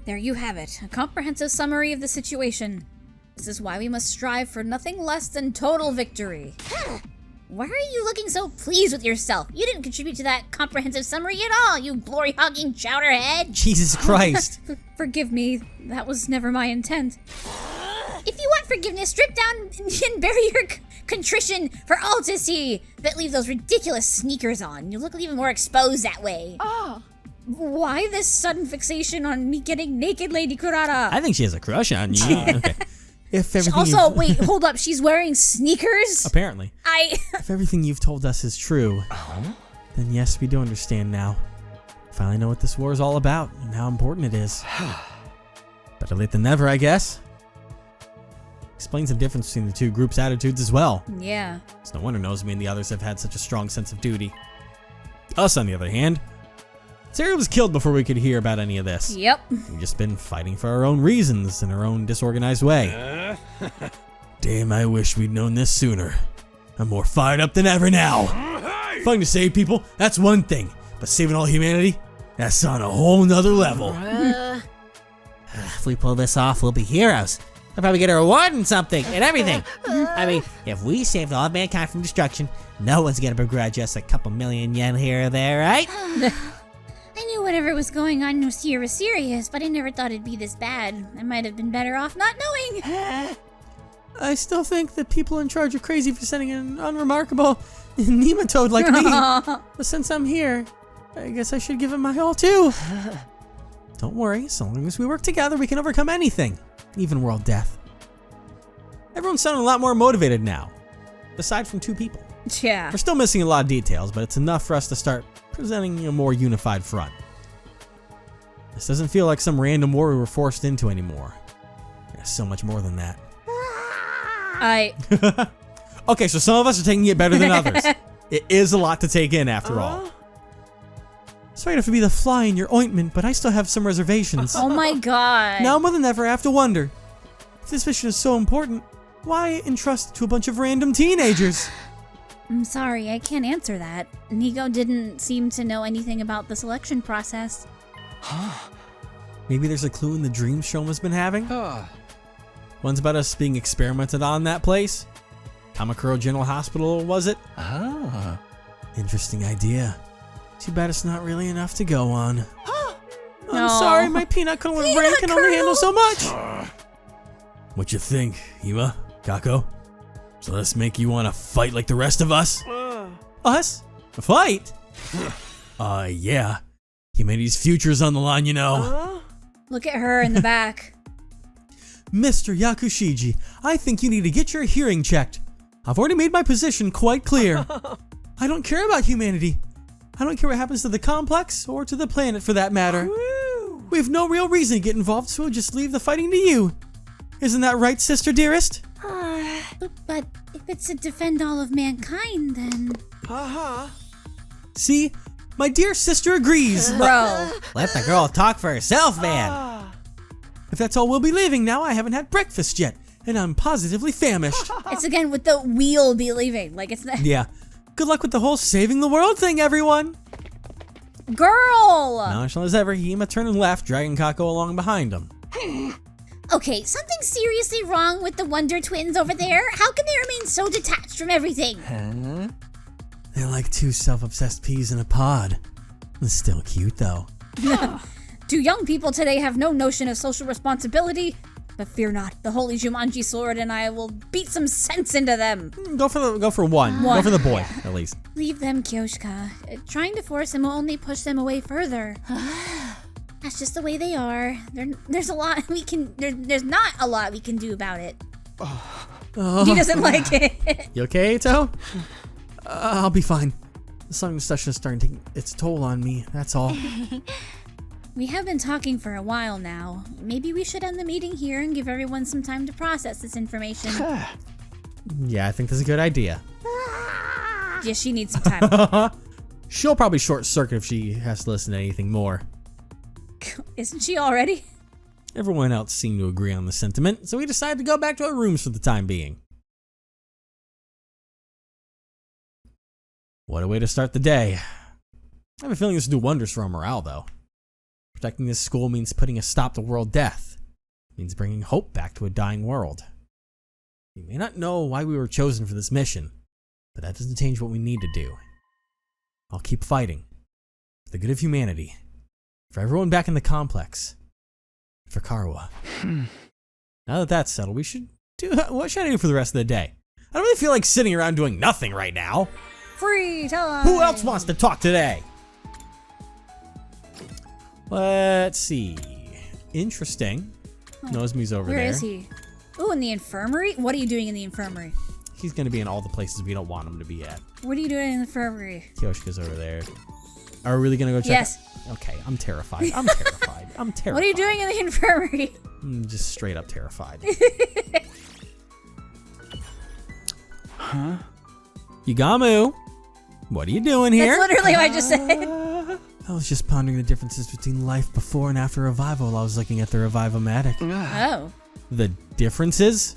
There you have it. A comprehensive summary of the situation. This is why we must strive for nothing less than total victory. Why are you looking so pleased with yourself? You didn't contribute to that comprehensive summary at all, you glory-hogging chowderhead. Jesus Christ. Forgive me. That was never my intent. If you want forgiveness, strip down and bury your contrition for all to see. But leave those ridiculous sneakers on. You look even more exposed that way. Oh. Why this sudden fixation on me getting naked, Lady Kurata? I think she has a crush on you. Okay. If everything Also, wait, hold up. She's wearing sneakers? Apparently. If everything you've told us is true, then yes, we do understand now. Finally know what this war is all about and how important it is. Better late than never, I guess. Explains the difference between the two groups' attitudes as well. Yeah. It's no wonder Nozomi and the others have had such a strong sense of duty. Us, on the other hand, Sarah was killed before we could hear about any of this. Yep. We've just been fighting for our own reasons in our own disorganized way. Damn, I wish we'd known this sooner. I'm more fired up than ever now. Fun to save people, that's one thing. But saving all humanity, that's on a whole nother level. If we pull this off, we'll be heroes. We'll probably get a reward and something and everything. I mean, if we saved all of mankind from destruction, no one's gonna begrudge us a couple million yen here or there, right? I knew whatever was going on here was serious, but I never thought it'd be this bad. I might have been better off not knowing. I still think that people in charge are crazy for sending an unremarkable nematode like me. But since I'm here, I guess I should give it my all too. Don't worry, so long as we work together, we can overcome anything, even world death. Everyone's sounding a lot more motivated now, aside from 2 people. Yeah. We're still missing a lot of details, but it's enough for us to start presenting a more unified front. This doesn't feel like some random war we were forced into anymore. There's so much more than that. Okay, so some of us are taking it better than others. It is a lot to take in after all. Sorry to have to be the fly in your ointment, but I still have some reservations. Oh my god. Now more than ever, I have to wonder, if this mission is so important, why entrust it to a bunch of random teenagers? I'm sorry, I can't answer that. Nico didn't seem to know anything about the selection process. Maybe there's a clue in the dream Shoma's been having? One's about us being experimented on that place? Kamakuro General Hospital, was it? Interesting idea. Too bad it's not really enough to go on. I'm sorry, my peanut kernel brain can only handle so much. What you think, Hima? Kako? So let's make you want to fight like the rest of us? Us? A fight? Yeah. Humanity's future's on the line, you know. Look at her in the back. Mr. Yakushiji, I think you need to get your hearing checked. I've already made my position quite clear. I don't care about humanity. I don't care what happens to the complex or to the planet for that matter. We have no real reason to get involved, so we'll just leave the fighting to you. Isn't that right, sister dearest? But if it's to defend all of mankind, then... See? My dear sister agrees. Bro. Let the girl talk for herself, man. If that's all we'll be leaving now, I haven't had breakfast yet, and I'm positively famished. It's again with the we'll be leaving. Like, it's not... Yeah. Good luck with the whole saving the world thing, everyone. Girl! Nonchalant as ever, Hima turned and left, dragging Kako along behind him. Okay, something seriously wrong with the Wonder Twins over there? How can they remain so detached from everything? They're like 2 self-obsessed peas in a pod. It's still cute, though. 2 young people today have no notion of social responsibility. But fear not, the holy Jumanji sword and I will beat some sense into them. Go for one. Go for the boy, at least. Leave them, Kyoshika. Trying to force them will only push them away further. That's just the way they are. There's a lot we can. There's not a lot we can do about it. He doesn't like it. You okay, Ito? I'll be fine. The song discussion is starting to take its toll on me, that's all. We have been talking for a while now. Maybe we should end the meeting here and give everyone some time to process this information. Yeah, I think that's a good idea. Yeah, she needs some time. She'll probably short circuit if she has to listen to anything more. Isn't she already? Everyone else seemed to agree on the sentiment, so we decided to go back to our rooms for the time being. What a way to start the day. I have a feeling this will do wonders for our morale, though. Protecting this school means putting a stop to world death. It means bringing hope back to a dying world. We may not know why we were chosen for this mission, but that doesn't change what we need to do. I'll keep fighting. For the good of humanity. For everyone back in the complex. For Karuwa. Now that that's settled, we should do... What should I do for the rest of the day? I don't really feel like sitting around doing nothing right now. Free time! Who else wants to talk today? Let's see. Interesting. Nozomi's over there. Where is he? Oh, in the infirmary? What are you doing in the infirmary? He's gonna be in all the places we don't want him to be at. What are you doing in the infirmary? Kyoshika's over there. Are we really gonna go check? Yes. Okay, I'm terrified. I'm terrified. I'm terrified. What are you doing in the infirmary? I'm just straight up terrified. Yugamu, what are you doing here? That's literally what I just said. I was just pondering the differences between life before and after revival while I was looking at the Revival-matic. Oh. The differences?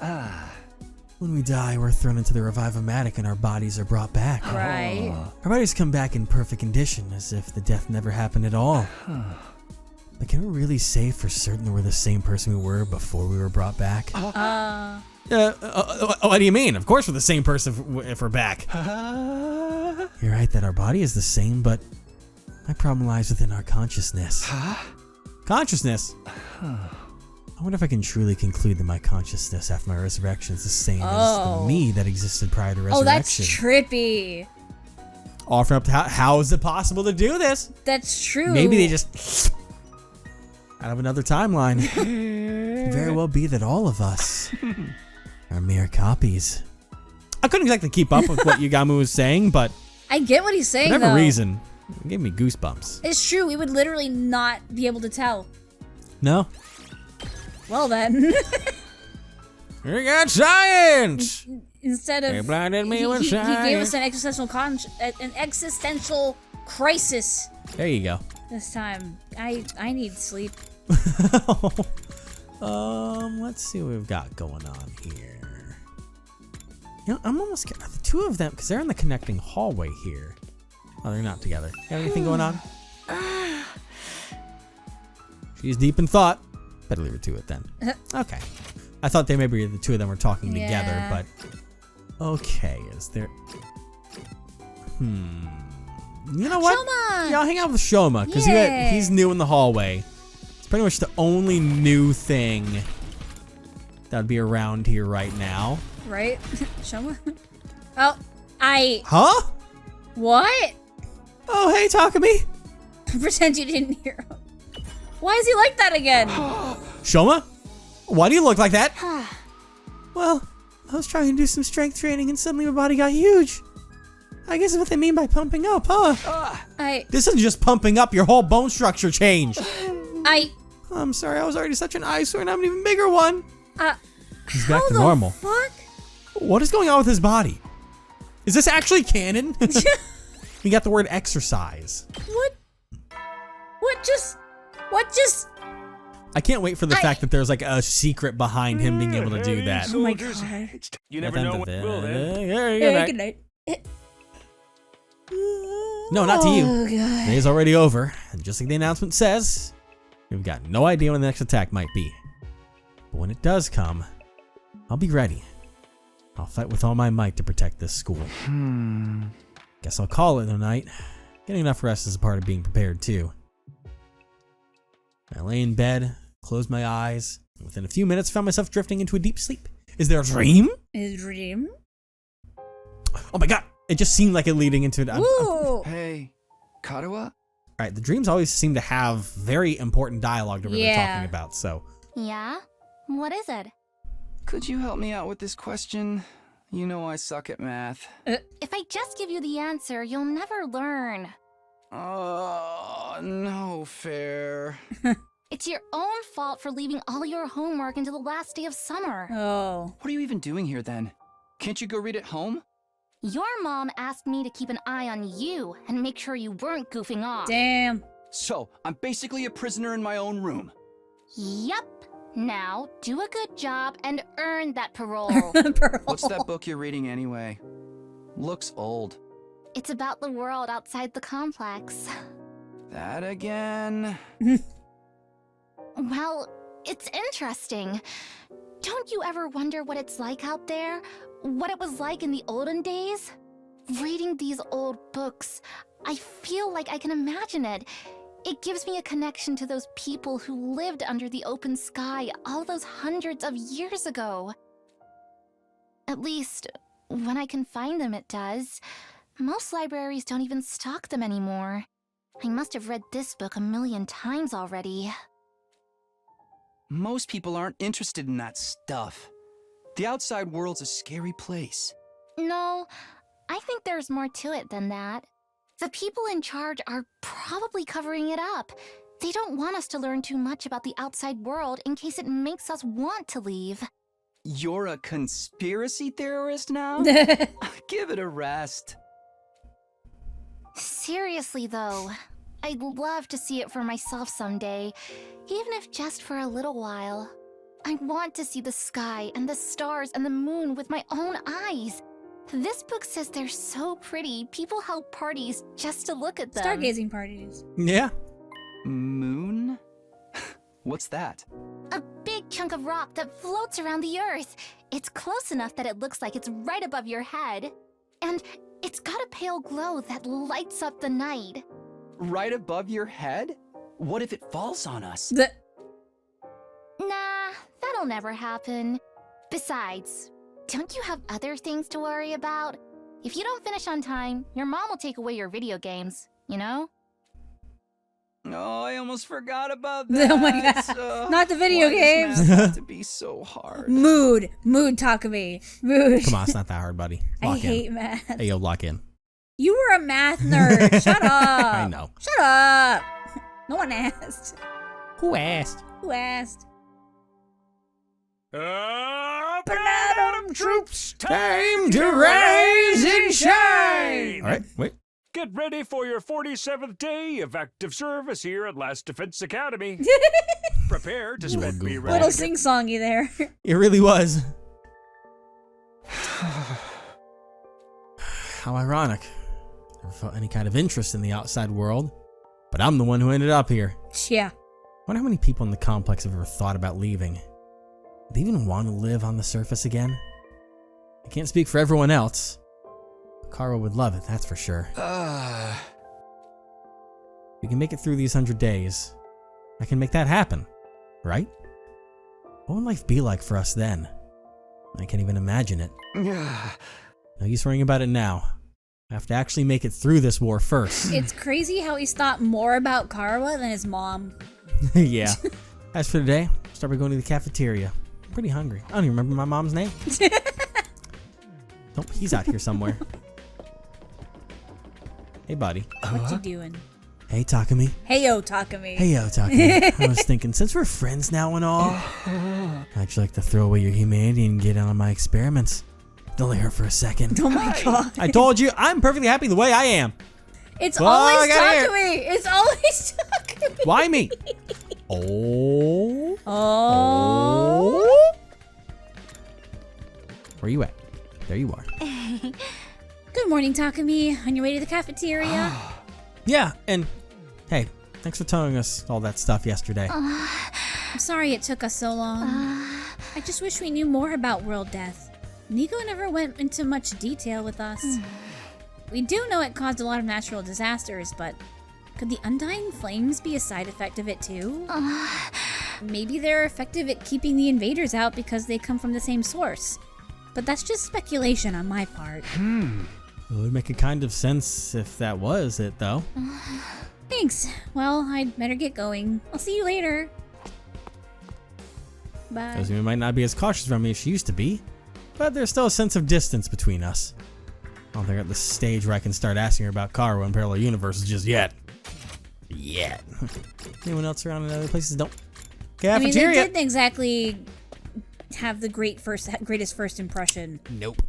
When we die, we're thrown into the revive-o-matic and our bodies are brought back. Right. Our bodies come back in perfect condition, as if the death never happened at all. But can we really say for certain that we're the same person we were before we were brought back? What do you mean? Of course we're the same person if we're back. You're right that our body is the same, but my problem lies within our consciousness. Consciousness? I wonder if I can truly conclude that my consciousness after my resurrection is the same as the me that existed prior to resurrection. Oh, that's trippy. Offer up to how is it possible to do this? That's true. Maybe they just out of another timeline. It could very well be that all of us are mere copies. I couldn't exactly keep up with what Yugamu was saying, but I get what he's saying, for whatever though. reason, it gave me goosebumps. It's true. We would literally not be able to tell. No? Well, then. We got science! Instead of They blinded me with he gave us science. an existential crisis There you go. this time. I need sleep. Let's see what we've got going on here. You know, I'm almost scared. The two of them, because they're in the connecting hallway here. Oh, they're not together. Got anything going on? She's deep in thought. Better leave her to it then. Okay. I thought they maybe the two of them were talking together, Yeah. but okay. Is there? You know what? Shoma! Yeah, I'll hang out with Shoma because Yeah. he's new in the hallway. It's pretty much the only new thing that would be around here right now. Right? Shoma? Oh, Huh? What? Oh, hey, Takumi. Pretend you didn't hear him. Why is he like that again? Shoma? Why do you look like that? Well, I was trying to do some strength training and suddenly my body got huge. I guess that's what they mean by pumping up, huh? This isn't just pumping up, your whole bone structure changed. I'm sorry, I was already such an eyesore and I'm an even bigger one. He's back to normal. Fuck? What is going on with his body? Is this actually canon? We got the word exercise. What just? I can't wait for the fact that there's like a secret behind him being able to do that. Oh my Soldiers, God. You never know what will then. Good night. No, not to you. Oh, God. The day is already over, and just like the announcement says, we've got no idea when the next attack might be. But when it does come, I'll be ready. I'll fight with all my might to protect this school. Guess I'll call it a night. Getting enough rest is a part of being prepared too. I lay in bed, closed my eyes, and within a few minutes found myself drifting into a deep sleep. Is there a dream? His dream? Oh my god! It just seemed like it leading into it. Ooh. Hey, Karawa? Alright, the dreams always seem to have very important dialogue that we're talking about, so. Yeah? What is it? Could you help me out with this question? You know I suck at math. If I just give you the answer, you'll never learn. Oh, no fair. It's your own fault for leaving all your homework until the last day of summer. Oh. What are you even doing here then? Can't you go read at home? Your mom asked me to keep an eye on you and make sure you weren't goofing off. Damn. So, I'm basically a prisoner in my own room. Yep. Now, do a good job and earn that parole. What's that book you're reading anyway? Looks old. It's about the world outside the complex. That again? Well, it's interesting. Don't you ever wonder what it's like out there? What it was like in the olden days? Reading these old books, I feel like I can imagine it. It gives me a connection to those people who lived under the open sky all those hundreds of years ago. At least, when I can find them, it does. Most libraries don't even stock them anymore. I must have read this book 1,000,000 times already. Most people aren't interested in that stuff. The outside world's a scary place. No, I think there's more to it than that. The people in charge are probably covering it up. They don't want us to learn too much about the outside world in case it makes us want to leave. You're a conspiracy theorist now? Give it a rest. Seriously, though, I'd love to see it for myself someday, even if just for a little while. I want to see the sky and the stars and the moon with my own eyes. This book says they're so pretty, people held parties just to look at them. Stargazing parties. Yeah. Moon? What's that? A big chunk of rock that floats around the earth. It's close enough that it looks like it's right above your head. And it's got a pale glow that lights up the night. Right above your head? What if it falls on us? Nah, that'll never happen. Besides, don't you have other things to worry about? If you don't finish on time, your mom will take away your video games, you know? Oh, I almost forgot about that. Oh my god. Not the video games. Why does math have to be so hard? Mood, Takumi. Mood. Come on, it's not that hard, buddy. I Lock in. hate math. Hey, yo, lock in. You were a math nerd. Shut up. I know. Shut up. No one asked. Who asked? Who asked? Bottom troops, Time to rise and shine! Alright, wait. Get ready for your 47th day of active service here at Last Defense Academy. Prepare to spend me ready. Little sing-songy there. It really was. How ironic. Never felt any kind of interest in the outside world, but I'm the one who ended up here. Yeah. Wonder how many people in the complex have ever thought about leaving. Do they even want to live on the surface again? I can't speak for everyone else. Kara would love it, that's for sure. We can make it through these 100 days. I can make that happen, right? What would life be like for us then? I can't even imagine it. No use worrying about it now. I have to actually make it through this war first. It's crazy how he's thought more about Karawa than his mom. Yeah. As for today, I'll start by going to the cafeteria. I'm pretty hungry. I don't even remember my mom's name. Nope, he's out here somewhere. Hey, buddy. What you doing? Hey, Takumi. Hey, yo, Takumi. Hey, yo, Takumi. I was thinking, since we're friends now and all, I'd like to throw away your humanity and get on my experiments. It only hurt for a second. Oh my god. I told you, I'm perfectly happy the way I am. It's Well, I always got here. Takumi. It's always Takumi. Why me? Oh. Oh. Where you at? There you are. Good morning, Takumi. On your way to the cafeteria? Yeah, and hey, thanks for telling us all that stuff yesterday. I'm sorry it took us so long. I just wish we knew more about world death. Nico never went into much detail with us. We do know it caused a lot of natural disasters, but could the undying flames be a side effect of it too? Maybe they're effective at keeping the invaders out because they come from the same source. But that's just speculation on my part. It would make a kind of sense if that was it, though. Thanks. Well, I'd better get going. I'll see you later. Bye. Ozumi might not be as cautious around me as she used to be, but there's still a sense of distance between us. I don't think I'm at the stage where I can start asking her about Karo and parallel universes just yet. Anyone else around in other places don't? I mean, Cafeteria! they didn't exactly have the greatest first impression. Nope.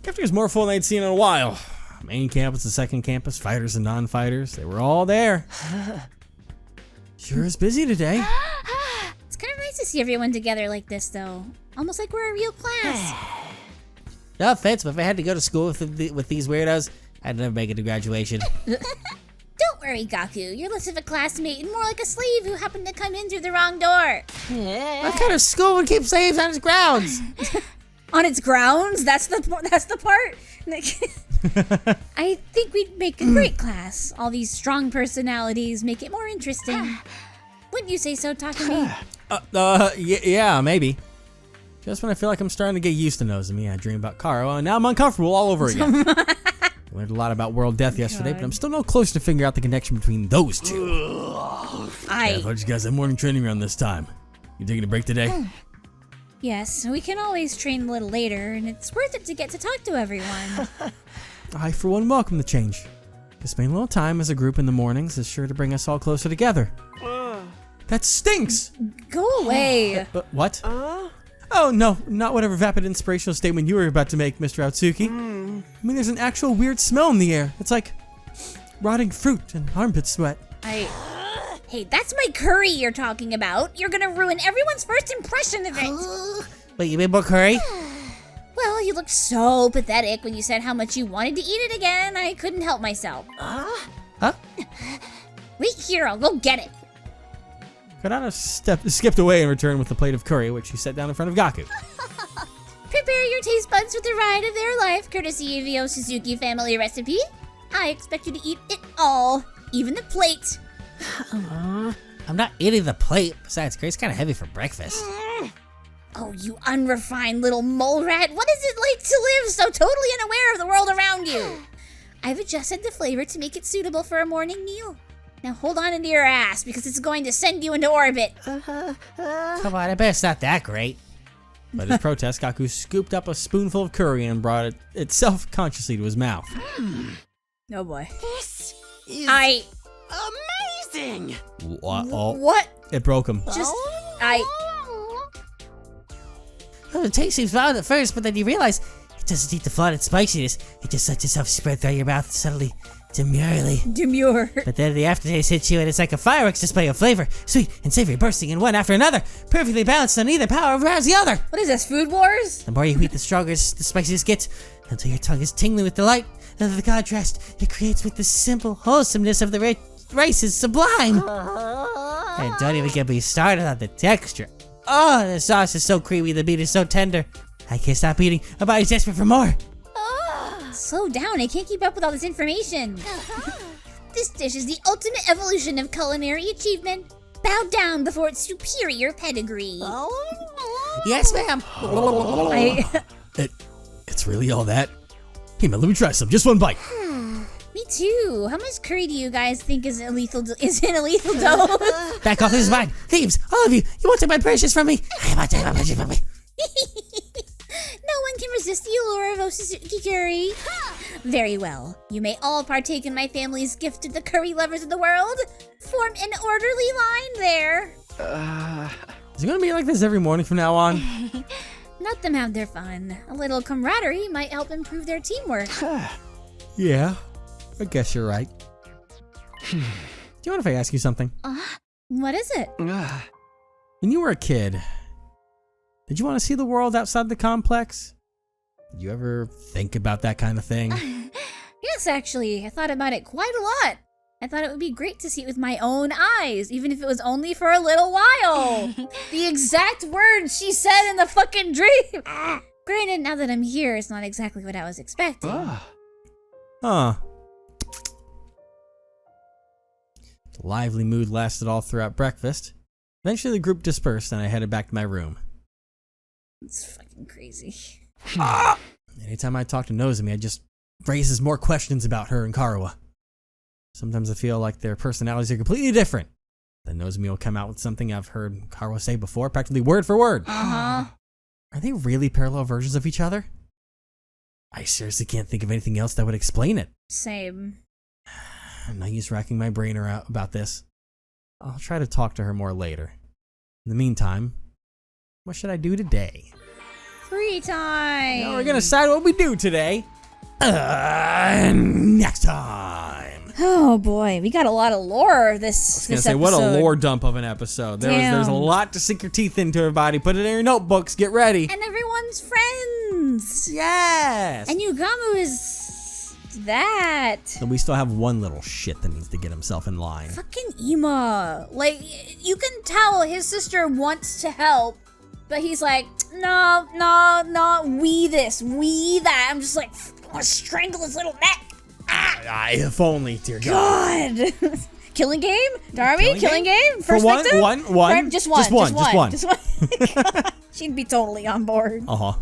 Cafeteria's more full than I'd seen in a while. Main campus and second campus, fighters and non-fighters, they were all there. Sure is busy today. It's kind of nice to see everyone together like this, though. Almost like we're a real class. No offense, but if I had to go to school with these weirdos, I'd never make it to graduation. Don't worry, Gaku. You're less of a classmate and more like a slave who happened to come in through the wrong door. What kind of school would keep slaves on its grounds? On its grounds? That's the part? I think we'd make a great class. All these strong personalities make it more interesting. Wouldn't you say so, Takumi? Yeah, maybe. Just when I feel like I'm starting to get used to Nozomi, I dream about Karo, and now I'm uncomfortable all over again. Learned a lot about world death yesterday, but I'm still no closer to figuring out the connection between those two. I thought you guys had morning training around this time. You taking a break today? Yes, we can always train a little later, and it's worth it to get to talk to everyone. I, for one, welcome the change. Just spending a little time as a group in the mornings is sure to bring us all closer together. That stinks! Go away. What? Oh, no, not whatever vapid inspirational statement you were about to make, Mr. Otsuki. I mean, there's an actual weird smell in the air. It's like rotting fruit and armpit sweat. Hey, that's my curry you're talking about. You're gonna ruin everyone's first impression of it. Wait, you made more curry? Well, you looked so pathetic when you said how much you wanted to eat it again. I couldn't help myself. Huh? Wait here, I'll go get it. Konata skipped away and returned with a plate of curry, which she set down in front of Gaku. Prepare your taste buds for the ride of their life, courtesy of the Suzuki family recipe. I expect you to eat it all, even the plate. I'm not eating the plate. Besides, curry's kind of heavy for breakfast. Oh, you unrefined little mole rat. What is it like to live so totally unaware of the world around you? I've adjusted the flavor to make it suitable for a morning meal. Now hold on into your ass because it's going to send you into orbit. Come on, I bet it's not that great. But as protest, Gaku scooped up a spoonful of curry and brought it self-consciously to his mouth. Oh boy. This is amazing! What? It broke him. Oh, the taste seems mild at first, but then you realize it doesn't need the flooded spiciness. It just lets itself spread through your mouth subtly, demurely. Demure. But then the aftertaste hits you and it's like a fireworks display of flavor, sweet and savory bursting in one after another, perfectly balanced on either power overpowers the other. What is this, Food Wars? The more you eat, the stronger the spiciness gets, until your tongue is tingling with delight. And the contrast it creates with the simple wholesomeness of the rice is sublime. And don't even get me started on the texture. Oh, the sauce is so creamy, the meat is so tender. I can't stop eating. My body's desperate for more. Slow down, I can't keep up with all this information. This dish is the ultimate evolution of culinary achievement. Bow down before its superior pedigree. Yes, ma'am. It's really all that? Hey man, let me try some. Just one bite. Me too. How much curry do you guys think is in a lethal dose? Back off, this is mine. Thieves, all of you, you won't take my precious from me. I want to take my precious from me. No one can resist the allure of Osuzuki curry. Very well. You may all partake in my family's gift to the curry lovers of the world. Form an orderly line there. Is it gonna be like this every morning from now on? Let them have their fun. A little camaraderie might help improve their teamwork. Yeah, I guess you're right. Do you mind if I ask you something? What is it? When you were a kid, did you want to see the world outside the complex? Did you ever think about that kind of thing? Yes, actually. I thought about it quite a lot. I thought it would be great to see it with my own eyes, even if it was only for a little while. The exact words she said in the fucking dream. Granted, now that I'm here, it's not exactly what I was expecting. Huh. The lively mood lasted all throughout breakfast. Eventually the group dispersed and I headed back to my room. It's fucking crazy. Anytime I talk to Nozomi, it just raises more questions about her and Karuha. Sometimes I feel like their personalities are completely different. Then Nozomi will come out with something I've heard Karuha say before, practically word for word. Uh-huh. Are they really parallel versions of each other? I seriously can't think of anything else that would explain it. Same. I'm not used to racking my brain about this. I'll try to talk to her more later. In the meantime, what should I do today? Free time. Now we're gonna decide what we do today. Next time. Oh boy, we got a lot of lore this I was gonna say, what a lore dump of an episode. There's a Damn. lot to sink your teeth into, everybody. Put it in your notebooks. Get ready. And everyone's friends. Yes. And Yugamu is that. And we still have one little shit that needs to get himself in line. Fucking Ima. Like, you can tell his sister wants to help, but he's like, no, we this, we that. I'm just like, I want to strangle his little neck. If only, dear God. God. Killing game? Darby, killing game? First For one, victim? one. Just one. Just one. She'd be totally on board. Uh-huh.